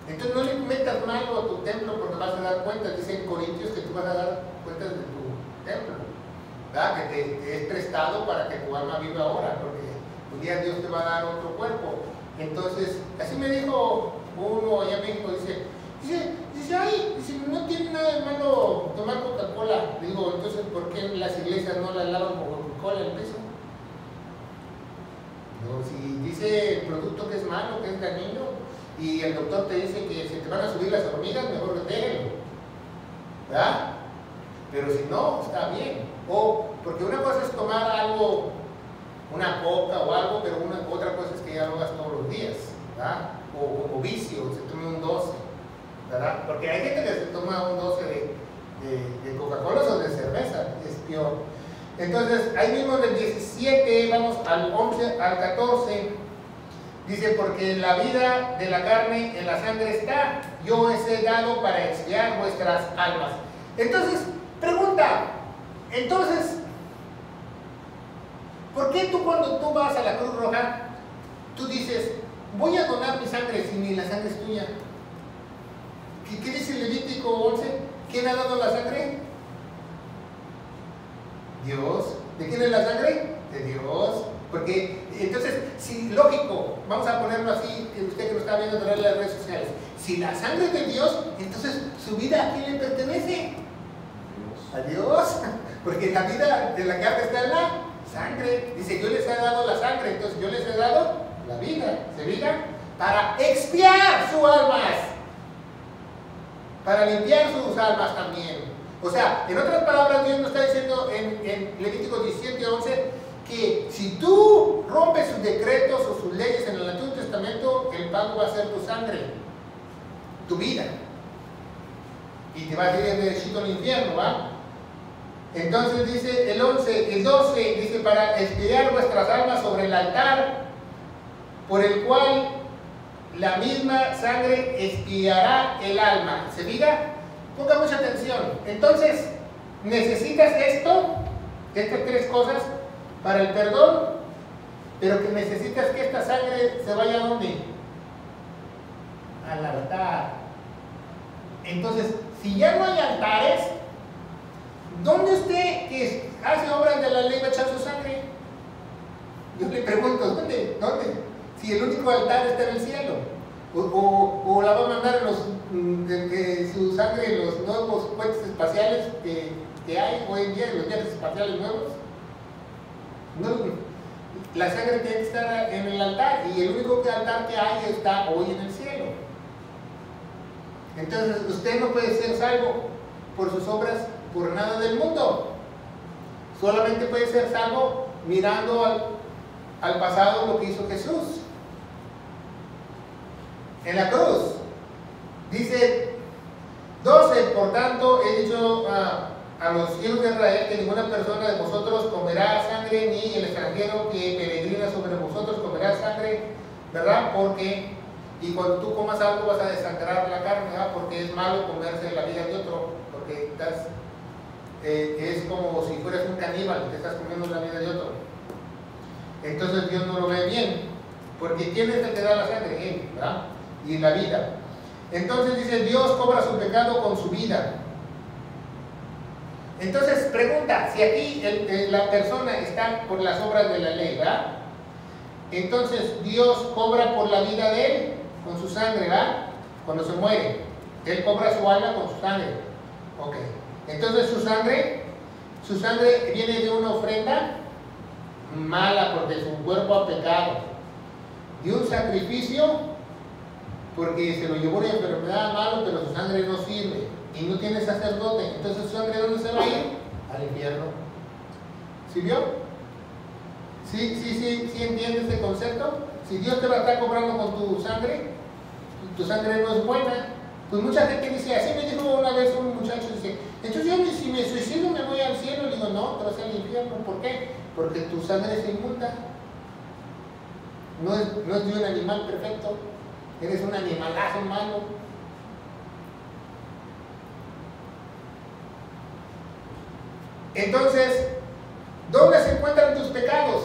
Entonces no le metas malo a tu templo porque vas a dar cuenta, dice en Corintios que tú vas a dar cuentas de tu templo, ¿verdad? Que te es prestado para que tu alma viva ahora, porque un día Dios te va a dar otro cuerpo. Entonces, así me dijo uno allá en México, dice, ay, no tiene nada de malo tomar Coca-Cola. Digo, entonces, ¿por qué las iglesias no la lavan con Coca-Cola en el piso? No, si dice el producto que es malo, que es dañino, y el doctor te dice que se te van a subir las hormigas, mejor déjenlo, ¿verdad? Pero si no, está bien. O, porque una cosa es tomar algo, una coca o algo, pero otra cosa es que ya lo hagas todos los días, ¿verdad? O como vicio, se tome un 12, ¿verdad? Porque hay gente que se toma un 12 de Coca-Cola o de cerveza, es peor. Entonces, ahí mismo del 17, vamos al 11, al 14, dice, porque la vida de la carne en la sangre está, yo os he dado para expiar vuestras almas. Entonces, pregunta, ¿por qué tú cuando tú vas a la Cruz Roja, tú dices, voy a donar mi sangre si ni la sangre es tuya? ¿Qué dice Levítico 11? ¿Quién ha dado la sangre? Dios. ¿De quién es la sangre? De Dios. Porque, entonces, si lógico, vamos a ponerlo así, que usted que lo está viendo a través de las redes sociales, si la sangre es de Dios, entonces su vida ¿a quién le pertenece? A Dios. Porque la vida de la carne está en la sangre. Dice, yo les he dado la sangre, entonces yo les he dado la vida. ¿Se fijan? Para expiar sus almas. Para limpiar sus almas también. O sea, en otras palabras, Dios nos está diciendo en Levítico 17:11 que si tú rompes sus decretos o sus leyes en el Antiguo Testamento, el pago va a ser tu sangre, tu vida. Y te va a ir derechito al infierno, ¿va? Entonces dice el 12, dice, para expiar vuestras almas sobre el altar, por el cual la misma sangre expiará el alma. ¿Se diga? Ponga mucha atención. Entonces, necesitas estas tres cosas para el perdón, pero que necesitas que esta sangre se vaya ¿a dónde? Al altar. Entonces, si ya no hay altares, ¿dónde usted que hace obras de la ley va a echar su sangre? Yo le pregunto, ¿dónde? Si el único altar está en el cielo. O la va a mandar su sangre en los nuevos cohetes espaciales que hay hoy en día, en los viajes espaciales nuevos. No, la sangre tiene que estar en el altar, y el único altar que hay está hoy en el cielo. Entonces usted no puede ser salvo por sus obras, por nada del mundo. Solamente puede ser salvo mirando al pasado lo que hizo Jesús en la cruz. Dice 12, por tanto he dicho a los hijos de Israel que ninguna persona de vosotros comerá sangre, ni el extranjero que peregrina sobre vosotros comerá sangre, ¿verdad? Porque, y cuando tú comas algo vas a desangrar la carne, ¿verdad? Porque es malo comerse la vida de otro, porque es como si fueras un caníbal, te estás comiendo la vida de otro. Entonces Dios no lo ve bien, porque ¿quién es el que da la sangre? Él, ¿verdad? Y la vida. Entonces dice, Dios cobra su pecado con su vida. Entonces pregunta, si aquí la persona está por las obras de la ley, ¿verdad? Entonces Dios cobra por la vida de él con su sangre, ¿verdad? Cuando se muere, él cobra su alma con su sangre. Ok. Entonces su sangre viene de una ofrenda mala porque su cuerpo ha pecado, de un sacrificio porque se lo llevó una enfermedad malo, pero su sangre no sirve y no tiene sacerdote. Entonces su sangre, ¿dónde se va a ir? Al infierno. ¿Sí vio? ¿Sí entiende este concepto? Si Dios te va a estar cobrando con tu sangre no es buena. Pues mucha gente dice, así me dijo una vez un muchacho, dice, entonces yo si me suicido me voy al cielo. Le digo, no, te vas al infierno. ¿Por qué? Porque tu sangre es inmunda. No es de un animal perfecto. Eres un animalazo malo. Entonces, ¿dónde se encuentran tus pecados?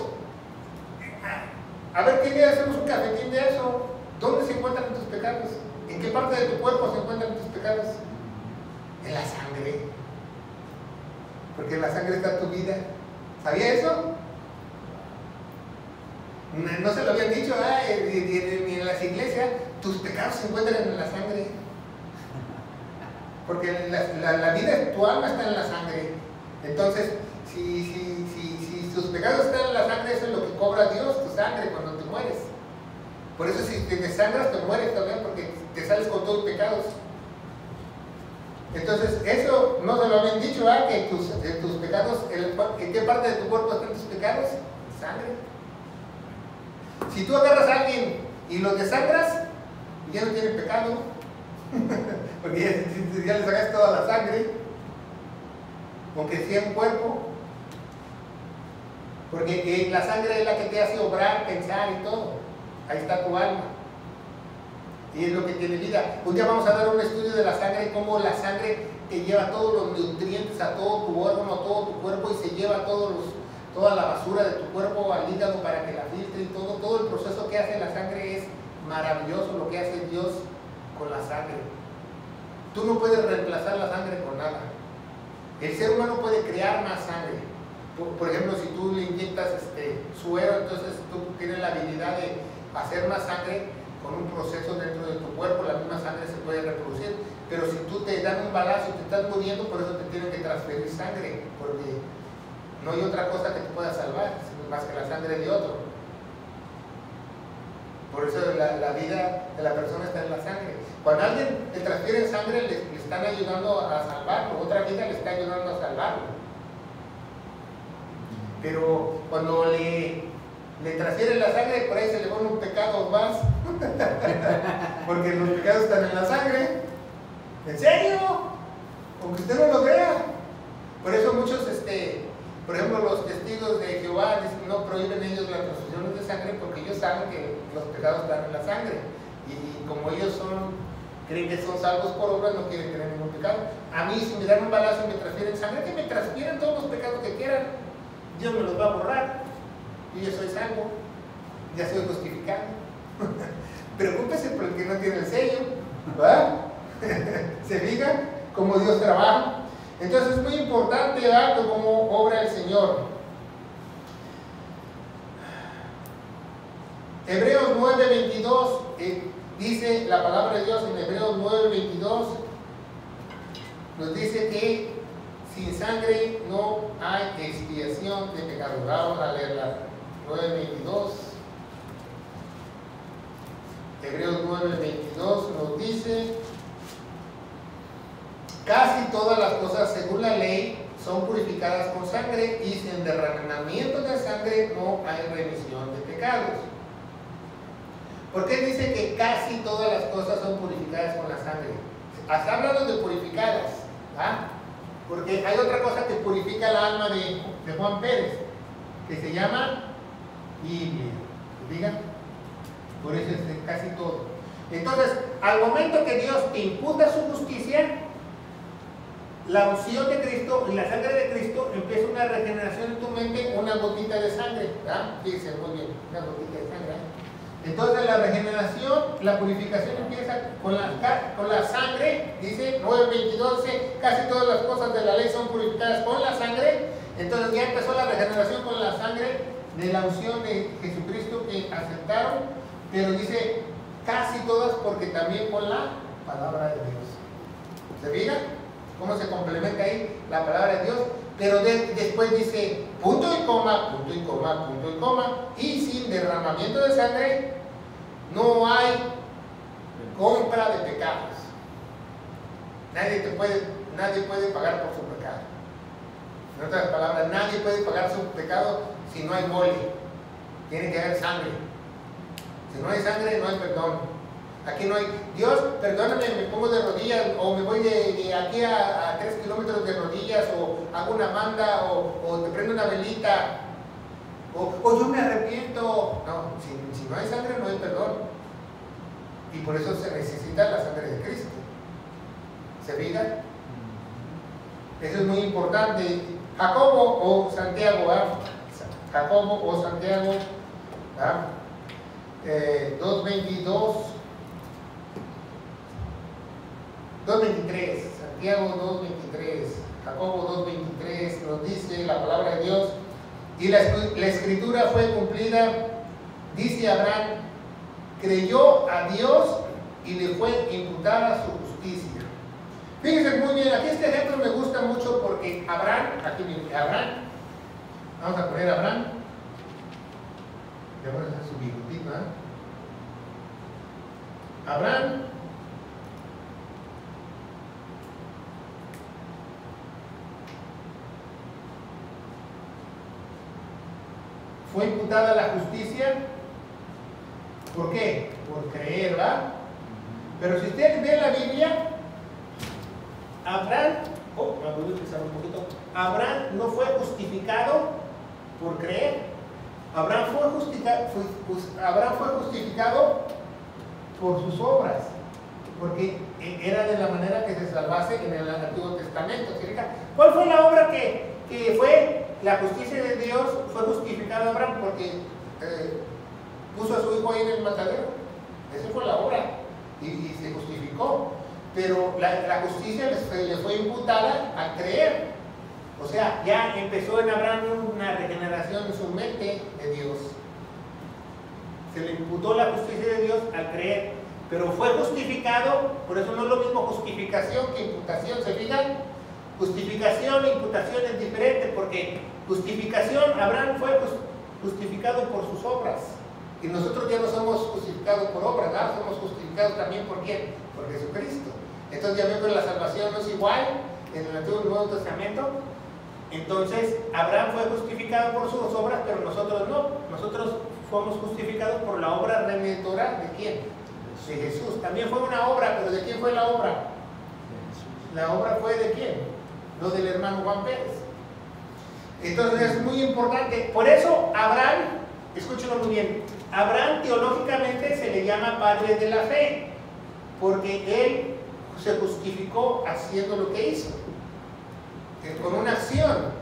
A ver, ¿qué día hacemos un cafetín de eso? ¿Dónde se encuentran tus pecados? ¿En qué parte de tu cuerpo se encuentran tus pecados? En la sangre. Porque en la sangre está tu vida. ¿Sabía eso? No se lo habían dicho, ni en las iglesias. Tus pecados se encuentran en la sangre. Porque la vida, tu alma está en la sangre. Entonces, si tus pecados están en la sangre, eso es lo que cobra Dios, tu sangre, cuando te mueres. Por eso si te desangras, te mueres también, porque te sales con todos tus pecados. Entonces, eso no se lo habían dicho, que tus pecados, ¿en qué parte de tu cuerpo están tus pecados? En sangre. Si tú agarras a alguien y lo desangras, ya no tiene pecado. Porque ya le sacas toda la sangre, aunque sea un cuerpo. Porque la sangre es la que te hace obrar, pensar y todo. Ahí está tu alma. Y es lo que tiene vida. Un día vamos a dar un estudio de la sangre, cómo la sangre te lleva todos los nutrientes a todo tu órgano, a todo tu cuerpo, y se lleva toda la basura de tu cuerpo al hígado para que la filtre y todo. Todo el proceso que hace la sangre es maravilloso, lo que hace Dios con la sangre. Tú no puedes reemplazar la sangre con nada. El ser humano puede crear más sangre. Por ejemplo, si tú le inyectas suero, entonces tú tienes la habilidad de hacer más sangre con un proceso dentro de tu cuerpo. La misma sangre se puede reproducir. Pero si tú te dan un balazo y te estás muriendo, por eso te tienen que transferir sangre, porque no hay otra cosa que te pueda salvar más que la sangre de otro. Por eso la vida de la persona está en la sangre. Cuando a alguien le transfieren sangre, le están ayudando a salvarlo. Otra vida le está ayudando a salvarlo. Pero cuando le transfieren la sangre, por ahí se le pone un pecado más. Porque los pecados están en la sangre. ¿En serio? Aunque usted no lo crea. Por eso muchos, por ejemplo, los testigos de Jehová no prohíben ellos las transfusiones de sangre, porque ellos saben que los pecados están en la sangre. Y como ellos creen que son salvos por obras, no quieren tener ningún pecado. A mí, si me dan un balazo y me transfieren sangre, que me transfieran todos los pecados que quieran. Dios me los va a borrar. Y yo soy salvo. Ya soy justificado. Preocúpese por el que no tiene el sello. ¿Verdad? ¿Se fijan cómo Dios trabaja? Entonces es muy importante, ¿verdad?, cómo obra el Señor. Hebreos 9:22 dice la palabra de Dios en Hebreos 9:22, nos dice que sin sangre no hay expiación de pecados. Vamos a leerla. 9:22. Hebreos 9:22 nos dice: casi todas las cosas según la ley son purificadas con sangre, y sin derramamiento de sangre no hay remisión de pecados. ¿Por qué dice que casi todas las cosas son purificadas con la sangre? Está hablando de purificadas, ¿ah? Porque hay otra cosa que purifica el alma de Juan Pérez, que se llama Biblia. ¿Digan? Por eso es de casi todo. Entonces, al momento que Dios te imputa su justicia, la unción de Cristo y la sangre de Cristo, empieza una regeneración en tu mente, una gotita de sangre. ¿Ah? Fíjense muy bien, una gotita de sangre. Entonces la regeneración, la purificación empieza con la sangre. Dice 9:22, casi todas las cosas de la ley son purificadas con la sangre. Entonces ya empezó la regeneración con la sangre de la unción de Jesucristo que aceptaron. Pero dice casi todas, porque también con la palabra de Dios. ¿Se fijan cómo se complementa ahí la palabra de Dios? Pero después dice punto y coma, punto y coma, punto y coma, y sin derramamiento de sangre no hay compra de pecados. Nadie puede pagar por su pecado. En otras palabras, nadie puede pagar su pecado si no hay mole. Tiene que haber sangre. Si no hay sangre, no hay perdón. Aquí no hay, Dios, perdóname, me pongo de rodillas, o me voy de aquí a 3 kilómetros de rodillas, o hago una manda, o te prendo una velita, o yo me arrepiento. No, si no hay sangre, no hay perdón. Y por eso se necesita la sangre de Cristo. ¿Se fijan? Eso es muy importante. Jacobo o Santiago, ¿verdad? Jacobo o Santiago, ¿verdad? 2:22, 2:23, Santiago 2:23, Jacobo 2:23 nos dice la palabra de Dios, y la escritura fue cumplida, dice Abraham, creyó a Dios y le fue imputada su justicia. Fíjense muy bien, aquí este ejemplo me gusta mucho porque Abraham, aquí viene Abraham, vamos a poner Abraham, le vamos a hacer su bigotito, ¿eh? Abraham fue imputada la justicia. ¿Por qué? Por creer, ¿verdad? Pero si ustedes ven la Biblia, Abraham, me voy a utilizar un poquito. Abraham no fue justificado por creer. Abraham fue justificado por sus obras, porque era de la manera que se salvase en el Antiguo Testamento. ¿Cuál fue la obra que fue la justicia de Dios? Fue justificado Abraham porque puso a su hijo ahí en el matadero. Esa fue la obra y se justificó. Pero la justicia le fue imputada al creer. O sea, ya empezó en Abraham una regeneración en su mente de Dios. Se le imputó la justicia de Dios al creer, pero fue justificado. Por eso no es lo mismo justificación que imputación. ¿Se fijan? Justificación e imputación es diferente, porque justificación, Abraham fue justificado por sus obras, y nosotros ya no somos justificados por obras, ¿verdad? Somos justificados también por ¿quién? Por Jesucristo. Entonces ya vemos que la salvación no es igual en el Antiguo y Nuevo Testamento. Entonces Abraham fue justificado por sus obras, pero nosotros no. Nosotros fuimos justificados por la obra redentora de ¿quién? De Jesús. También fue una obra, pero ¿de quién fue la obra? La obra fue de ¿quién? No del hermano Juan Pérez. Entonces es muy importante. Por eso Abraham, escúchenlo muy bien, Abraham teológicamente se le llama padre de la fe, porque él se justificó haciendo lo que hizo, con una acción,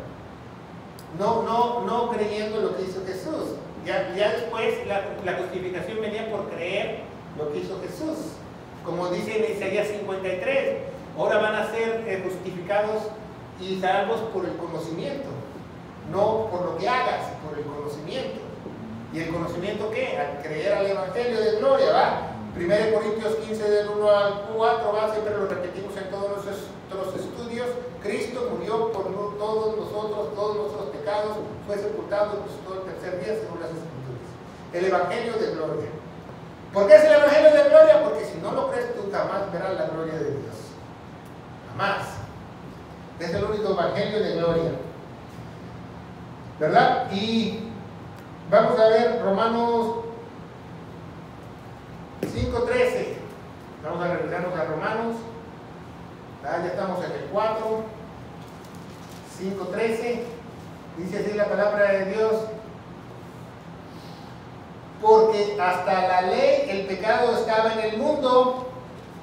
no creyendo lo que hizo Jesús. Ya después la justificación venía por creer lo que hizo Jesús, como dice en Isaías 53, ahora van a ser justificados y salvos por el conocimiento, no por lo que hagas, por el conocimiento. ¿Y el conocimiento qué? Al creer al Evangelio de gloria, ¿va? 1 Corintios 15 del 1 al 4, ¿va? Siempre lo repetimos en todos nuestros estudios. Cristo murió por todos nuestros pecados, fue sepultado y resucitó el tercer día según las Escrituras. El Evangelio de gloria. ¿Por qué es el Evangelio de gloria? Porque si no lo crees, tú jamás verás la gloria de Dios. Jamás. Es el único Evangelio de gloria, ¿verdad? Y vamos a ver Romanos 5:13. Vamos a regresarnos a Romanos. Ya estamos en el 4. 5:13. Dice así la palabra de Dios. Porque hasta la ley el pecado estaba en el mundo,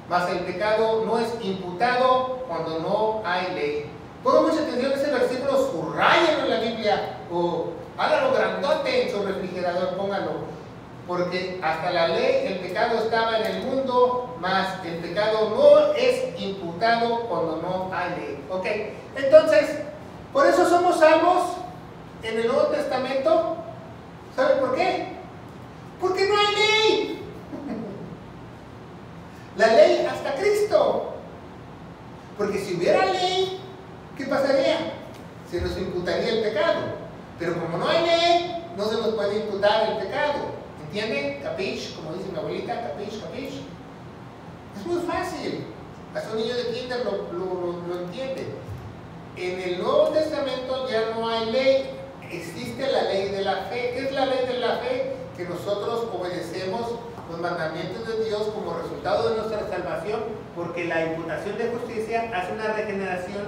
mas el pecado no es imputado cuando no hay ley. Pongan mucha atención a ese versículo, subrayenlo en la Biblia o hágalo grandote en su refrigerador, póngalo. Porque hasta la ley el pecado estaba en el mundo, mas el pecado no es imputado cuando no hay ley. Ok, entonces, por eso somos salvos en el Nuevo Testamento. ¿Saben por qué? Porque no hay ley. La ley hasta Cristo. Porque si hubiera ley, ¿qué pasaría? Se nos imputaría el pecado. Pero como no hay ley, no se nos puede imputar el pecado. ¿Entienden? ¿Capish? Como dice mi abuelita, ¿capish? ¿Capish? Es muy fácil. Hasta un niño de kinder lo entiende. En el Nuevo Testamento ya no hay ley. Existe la ley de la fe. ¿Qué es la ley de la fe? Que nosotros obedecemos los mandamientos de Dios como resultado de nuestra salvación, porque la imputación de justicia hace una regeneración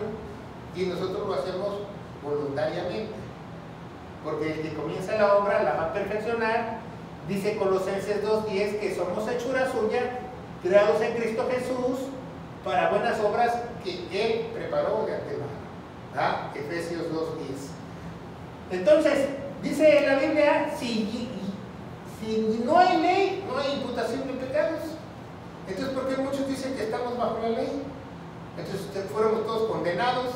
y nosotros lo hacemos voluntariamente. Porque el que comienza la obra la va a perfeccionar. Dice Colosenses 2:10 que somos hechura suya, creados en Cristo Jesús para buenas obras que Él preparó de antemano. ¿Ah? Efesios 2:10. Entonces, dice la Biblia, si Si no hay ley, no hay imputación de pecados. Entonces, ¿por qué muchos dicen que estamos bajo la ley? Entonces, fuéramos todos condenados.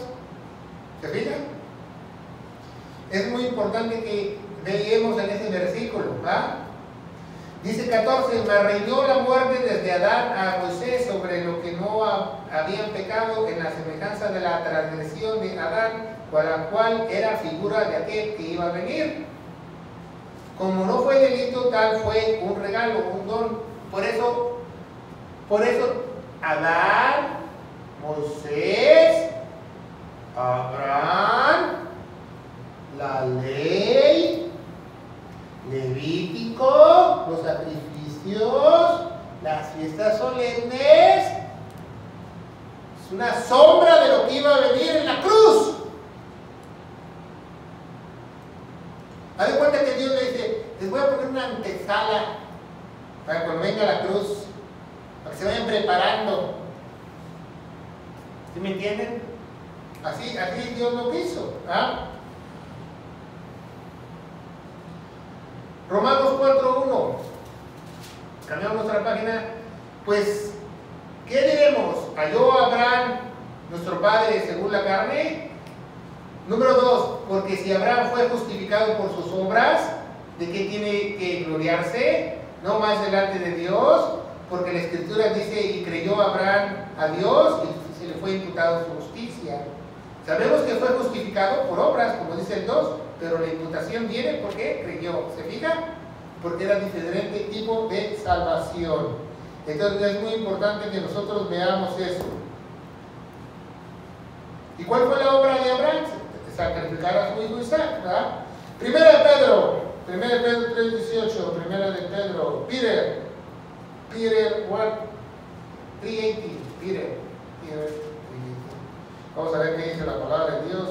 ¿Se fijan? Es muy importante que veamos en ese versículo. Dice 14: mas reinó la muerte desde Adán a Moisés sobre lo que no habían pecado, en la semejanza de la transgresión de Adán, la cual era figura de aquel que iba a venir. Como no fue delito, tal fue un regalo, un don. Por eso Adán, Moisés, Abraham, la ley, Levítico, los sacrificios, las fiestas solemnes, es una sombra de lo que iba a venir en la cruz. Haz de cuenta que Dios le dice: les voy a poner una antesala para cuando venga la cruz, para que se vayan preparando. ¿Sí me entienden? Así Dios lo quiso. Romanos 4:1. Cambiamos nuestra página. Pues, ¿qué diremos? ¿Halló Abraham, nuestro padre, según la carne? Número 2, porque si Abraham fue justificado por sus obras, ¿de qué tiene que gloriarse? No más delante de Dios, porque la Escritura dice: y creyó Abraham a Dios y se le fue imputado su justicia. Sabemos que fue justificado por obras, como dice el 2, pero la imputación viene porque creyó. ¿Se fija? Porque era diferente tipo de salvación. Entonces es muy importante que nosotros veamos eso. ¿Y cuál fue la obra de Abraham? Sacrificar a su hijo Isaac, ¿verdad? Primera de Pedro 3:18, Primera de Pedro, Peter 3:18, Peter. Vamos a ver qué dice la palabra de Dios.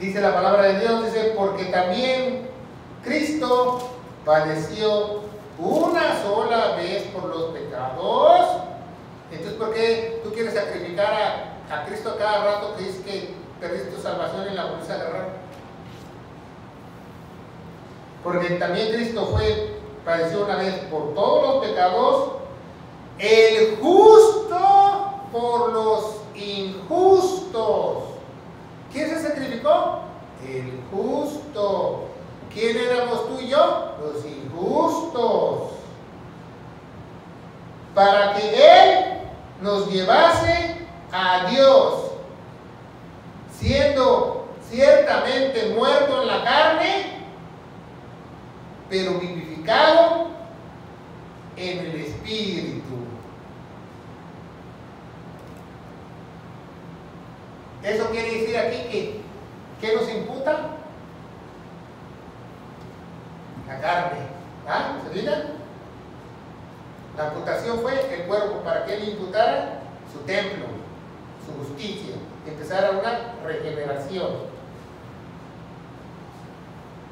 Dice la palabra de Dios, dice: porque también Cristo padeció una sola vez por los pecados. Entonces, ¿por qué tú quieres sacrificar a Cristo a cada rato que dice que perdiste tu salvación y la volviste a agarrar? Porque también Cristo padeció una vez por todos los pecados, el justo por los injustos. ¿Quién se sacrificó? El justo. ¿Quién éramos tú y yo? Los injustos. Para que Él nos llevase a Dios, siendo ciertamente muerto en la carne, pero vivificado en el Espíritu. Eso quiere decir aquí que nos imputa la carne. ¿Se fijan? La imputación fue el cuerpo para que Él imputara su templo, su justicia, empezara una regeneración.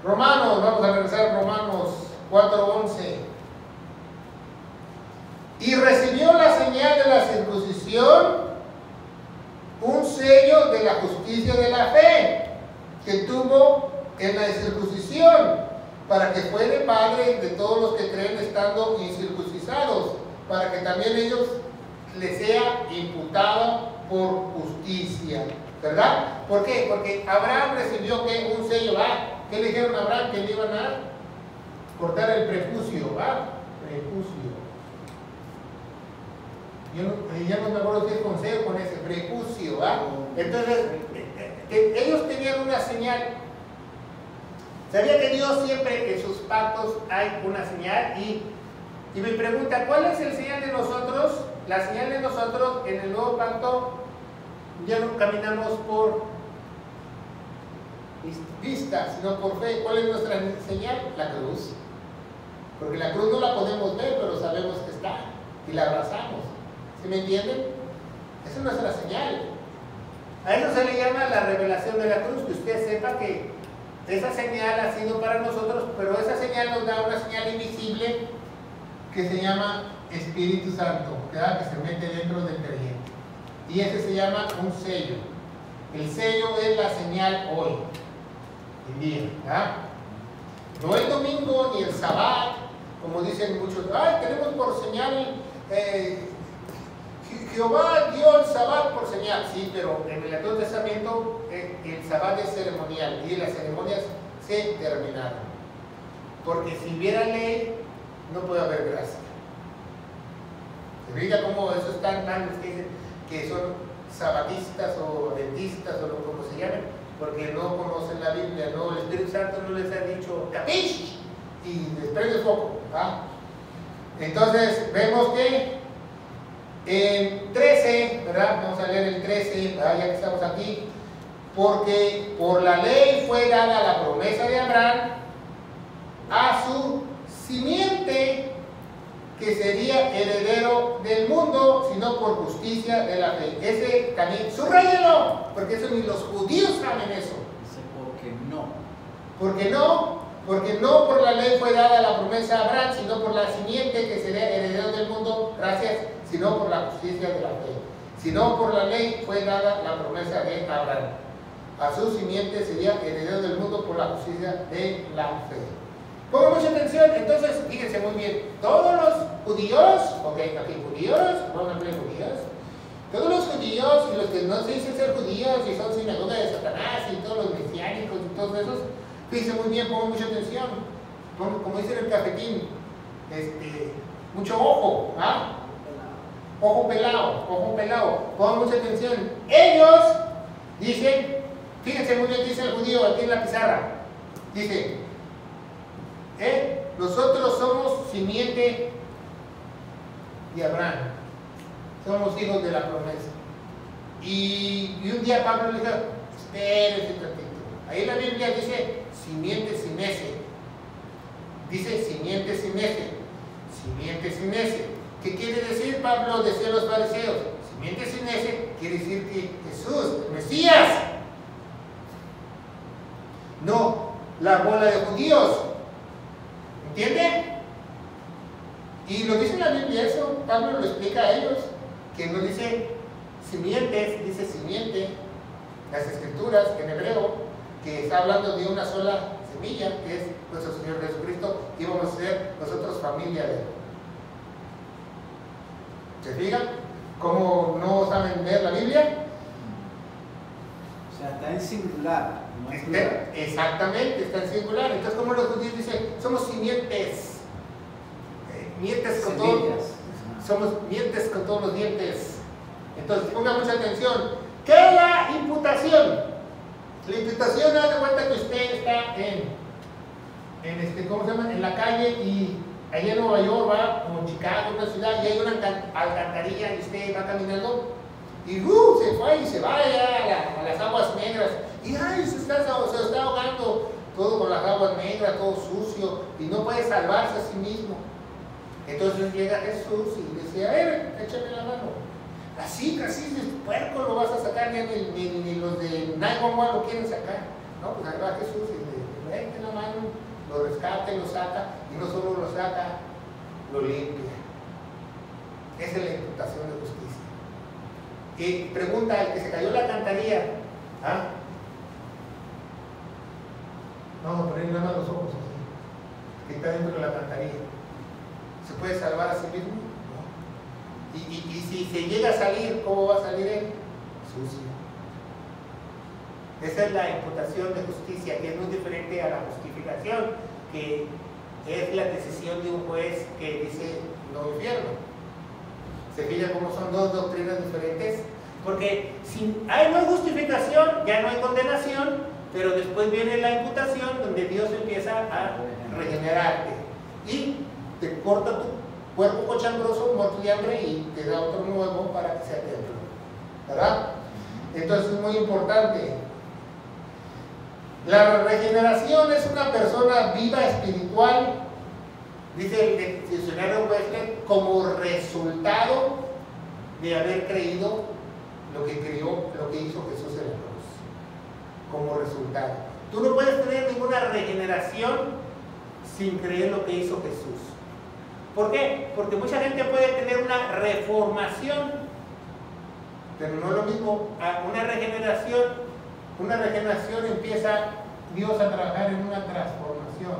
Romanos, vamos a regresar a Romanos 4:11. Y recibió la señal de la circuncisión, un sello de la justicia de la fe que tuvo en la circuncisión, para que fuere padre de todos los que creen estando incircuncisados, para que también ellos les sea imputado por justicia. ¿Verdad? ¿Por qué? Porque Abraham recibió ¿qué? Un sello. ¿Qué le dijeron a Abraham? Que le iban a cortar el prepucio. Prepucio. Yo ya no me acuerdo si es con C o con ese prepucio. Entonces, ellos tenían una señal. ¿Sabía que Dios siempre en sus pactos hay una señal? Y me pregunta, ¿cuál es el señal de nosotros? La señal de nosotros en el nuevo pacto, ya no caminamos por vista, sino por fe. ¿Cuál es nuestra señal? La cruz. Porque la cruz no la podemos ver, pero sabemos que está y la abrazamos. ¿Sí me entienden? Esa es nuestra señal. A eso se le llama la revelación de la cruz, que usted sepa que esa señal ha sido para nosotros, pero esa señal nos da una señal invisible que se llama Espíritu Santo, ¿verdad? Que se mete dentro del creyente. Y ese se llama un sello. El sello es la señal hoy en día, ¿verdad? No el domingo ni el sábado, como dicen muchos. Ay, tenemos por señal, Jehová dio el sábado por señal. Sí, pero en el Antiguo Testamento el sábado es ceremonial y las ceremonias se terminaron. Porque si hubiera ley, no puede haber gracia. Se fija cómo esos tan que son sabatistas o adventistas o como se llamen, porque no conocen la Biblia, no, el Espíritu Santo no les ha dicho capish y les prende foco. ¿Ah? Entonces vemos que en 13, ¿verdad? Vamos a leer el 13, ¿verdad? Ya que estamos aquí. Porque por la ley fue dada la promesa de Abraham a su simiente, que sería heredero del mundo, sino por justicia de la fe. Ese también, subrayelo, porque eso ni los judíos saben eso. Dice, porque no. Porque no por la ley fue dada la promesa a Abraham, sino por la simiente que sería heredero del mundo, gracias, sino por la justicia de la fe. Sino por la ley fue dada la promesa de Abraham. A su simiente sería heredero del mundo por la justicia de la fe. Pongan mucha atención, entonces, fíjense muy bien, todos los judíos, aquí judíos, vamos a hablar de judíos, todos los judíos y los que no se dicen ser judíos y son sinagoga de Satanás y todos los mesiánicos y todos esos, fíjense muy bien, pongan mucha atención, como dice en el cafetín, mucho ojo, ¿ah? Ojo pelado, pongan mucha atención. Ellos dicen, fíjense muy bien, dice el judío aquí en la pizarra, dice, nosotros somos simiente de Abraham, somos hijos de la promesa. Y un día Pablo le dijo, espérate un ratito. Ahí la Biblia dice simiente sin ese. Dice simiente sin ese. Simiente sin ese. ¿Qué quiere decir, Pablo? Decían los fariseos. Simiente sin ese quiere decir que Jesús, el Mesías, no la bola de judíos. ¿Entiende? Y lo dice la Biblia eso, Pablo lo explica a ellos, que no dice simientes, dice simiente, las escrituras en hebreo, que está hablando de una sola semilla, que es nuestro Señor Jesucristo, y vamos a ser nosotros familia de él. ¿Se fijan? ¿Cómo no saben leer la Biblia? O sea, está en singular, no es plural. Exactamente, está en singular. Entonces, como los judíos dicen, somos simientes, mientes con todos, somos mientes con todos los dientes. Entonces, pongan mucha atención. ¿Qué es la imputación? La imputación, haz de cuenta que usted está ¿cómo se llama? En la calle y allá en Nueva York va, o en Chicago, una ciudad, y hay una alcantarilla y usted va caminando y se fue y se va allá a las aguas negras y se está ahogando todo con las aguas negras, todo sucio y no puede salvarse a sí mismo. Entonces llega Jesús y dice, échame la mano. Así, de puerco lo vas a sacar, ni los de 911 lo quieren sacar. No, pues ahí va Jesús y le mete la mano, lo rescata y lo saca, y no solo lo saca, lo limpia. Esa es la imputación de justicia. Y pregunta al que se cayó en la alcantarilla, vamos a poner nada más los ojos así, que está dentro de la alcantarilla. ¿Se puede salvar a sí mismo? No. Y si se llega a salir, ¿cómo va a salir él? Sucio. Esa es la imputación de justicia, que es muy diferente a la justificación, que es la decisión de un juez que dice no infierno. ¿Se fija cómo son dos doctrinas diferentes? Porque si no hay justificación, ya no hay condenación, pero después viene la imputación donde Dios empieza a regenerarte y te corta tu cuerpo cochambroso, muerto de hambre, y te da otro nuevo para que sea templo, ¿verdad? Entonces es muy importante. La regeneración es una persona viva espiritual, dice el diccionario Wesley, como resultado de haber creído lo que hizo Jesús en la cruz. Como resultado. Tú no puedes tener ninguna regeneración sin creer lo que hizo Jesús. ¿Por qué? Porque mucha gente puede tener una reformación, pero no es lo mismo. Una regeneración empieza Dios a trabajar en una transformación.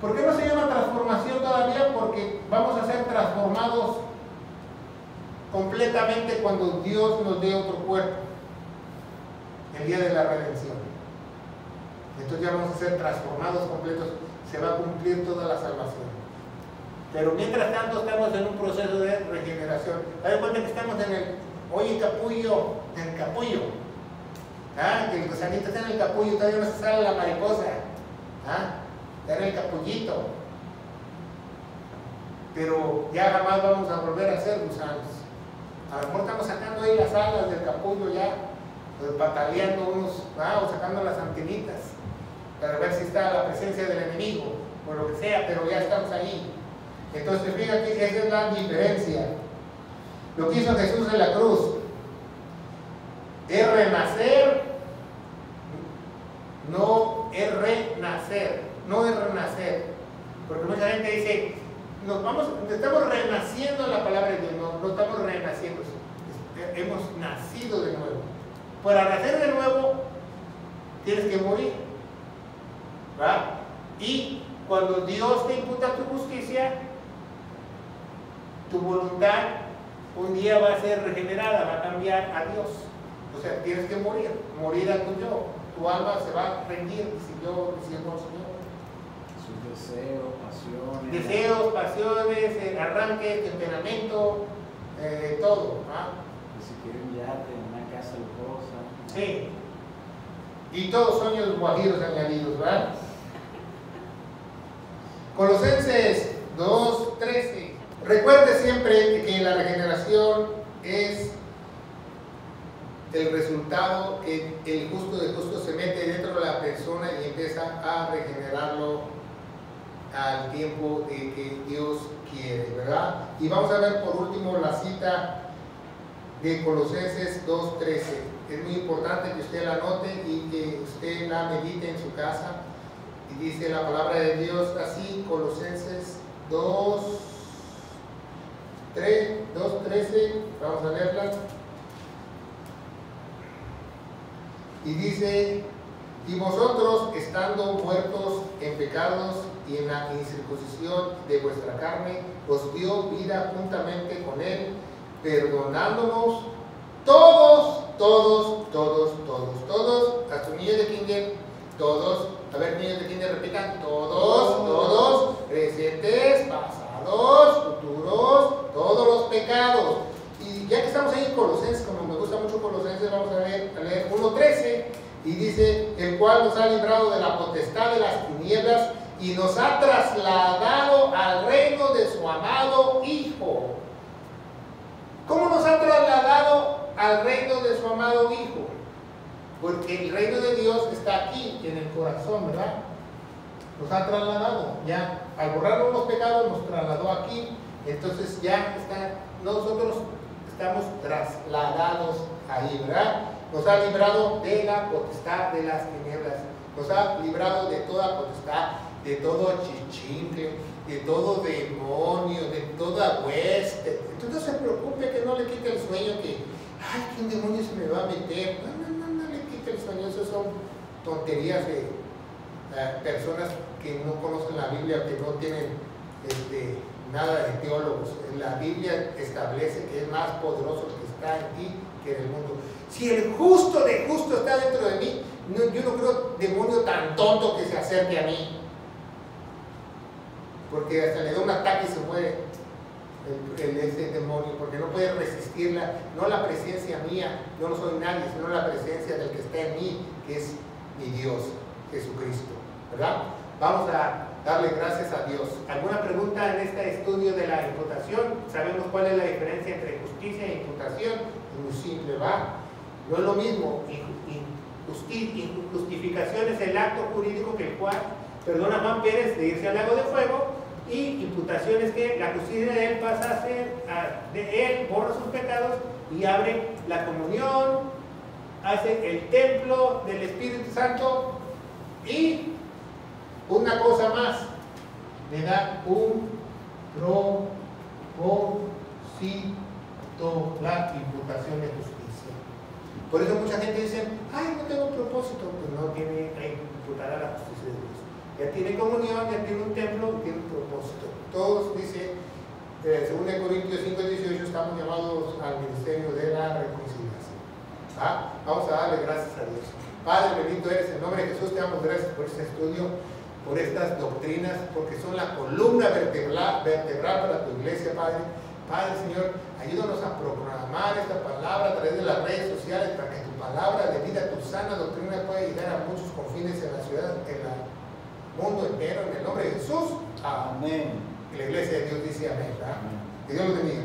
¿Por qué no se llama transformación todavía? Porque vamos a ser transformados completamente cuando Dios nos dé otro cuerpo, el día de la redención. Entonces ya vamos a ser transformados completos, se va a cumplir toda la salvación. Pero mientras tanto estamos en un proceso de regeneración. ¿Te cuenta que estamos en el, oye, capullo, en el capullo? Que el gusanito está en el capullo, todavía no se sale la mariposa. Está en el capullito. Pero ya jamás vamos a volver a ser gusanos. A lo mejor estamos sacando ahí las alas del capullo ya, pataleando unos, o sacando las antenitas, para ver si está la presencia del enemigo, o lo que sea, pero ya estamos ahí. Entonces, fíjate, esa es la diferencia. Lo que hizo Jesús en la cruz es renacer, no es renacer, no es renacer. Porque mucha gente dice, estamos renaciendo en la palabra de Dios, no estamos renaciendo, hemos nacido de nuevo. Para nacer de nuevo, tienes que morir, ¿verdad? Y cuando Dios te imputa tu justicia, tu voluntad un día va a ser regenerada, va a cambiar a Dios. O sea, tienes que morir a tu yo. Tu alma se va a rendir si yo diciendo al Señor. Sus deseos, pasiones. Deseos, pasiones, arranque, temperamento, todo. Si quiere un yate, una casa lujosa. Sí. Y todos sueños guajiros añadidos, ¿verdad? Colosenses 2:13. Recuerde siempre que la regeneración es el resultado que el justo de justo se mete dentro de la persona y empieza a regenerarlo al tiempo de que Dios quiere, ¿verdad? Y vamos a ver por último la cita de Colosenses 2:13. Es muy importante que usted la anote y que usted la medite en su casa. Y dice la palabra de Dios así, Colosenses 2:13, vamos a leerla. Y dice, y vosotros estando muertos en pecados y en la incircuncisión de vuestra carne, os dio vida juntamente con él, perdonándonos todos, hasta niños de kinder, todos, a ver niños de kinder repitan, todos, presentes, pasados, futuros, todos los pecados. Y ya que estamos ahí en Colosenses, como me gusta mucho Colosenses, vamos a leer 1:13, y dice, el cual nos ha librado de la potestad de las tinieblas y nos ha trasladado al reino de su amado Hijo. ¿Cómo nos ha trasladado al reino de su amado Hijo? Porque el reino de Dios está aquí, en el corazón, ¿verdad? Nos ha trasladado, ya, al borrarnos los pecados, nos trasladó aquí, entonces ya está, nosotros estamos trasladados ahí, ¿verdad? Nos ha librado de la potestad de las tinieblas, nos ha librado de toda potestad, de todo chichincle, de todo demonio, de toda hueste. Entonces no se preocupe que no le quite el sueño, que, ay, ¿qué demonio se me va a meter? No le quite el sueño, eso son tonterías de personas que no conocen la Biblia, que no tienen nada de teólogos. La Biblia establece que es más poderoso el que está en ti que en el mundo. Si el justo de justo está dentro de mí, yo no creo demonio tan tonto que se acerque a mí, porque hasta le da un ataque y se muere ese demonio, porque no puede resistirla, no la presencia mía, yo no soy nadie, sino la presencia del que está en mí, que es mi Dios, Jesucristo, ¿verdad? Vamos a darle gracias a Dios. ¿Alguna pregunta en este estudio de la imputación? ¿Sabemos cuál es la diferencia entre justicia e imputación? Es muy simple, ¿va? No es lo mismo. Justificación es el acto jurídico que el cual perdona a Juan Pérez de irse al lago de fuego, y imputación es que la justicia de él pasa a ser, de él borra sus pecados y abre la comunión, hace el templo del Espíritu Santo, y una cosa más, le da un propósito, la imputación de justicia. Por eso mucha gente dice, ay, no tengo propósito, pues no tiene que imputar a la justicia de Dios. Ya tiene comunión, ya tiene un templo, tiene un propósito. Todos, dice, según Corintios 5:18, estamos llamados al ministerio de la reconciliación. ¿Ah? Vamos a darle gracias a Dios. Padre, bendito eres, en nombre de Jesús te damos gracias por este estudio, por estas doctrinas, porque son la columna vertebral para tu iglesia, Padre. Padre, Señor, ayúdanos a proclamar esta palabra a través de las redes sociales para que tu palabra de vida, tu sana doctrina pueda llegar a muchos confines en la ciudad, en el mundo entero, en el nombre de Jesús. Amén. Y la iglesia de Dios dice amén, ¿verdad? Que Dios los bendiga.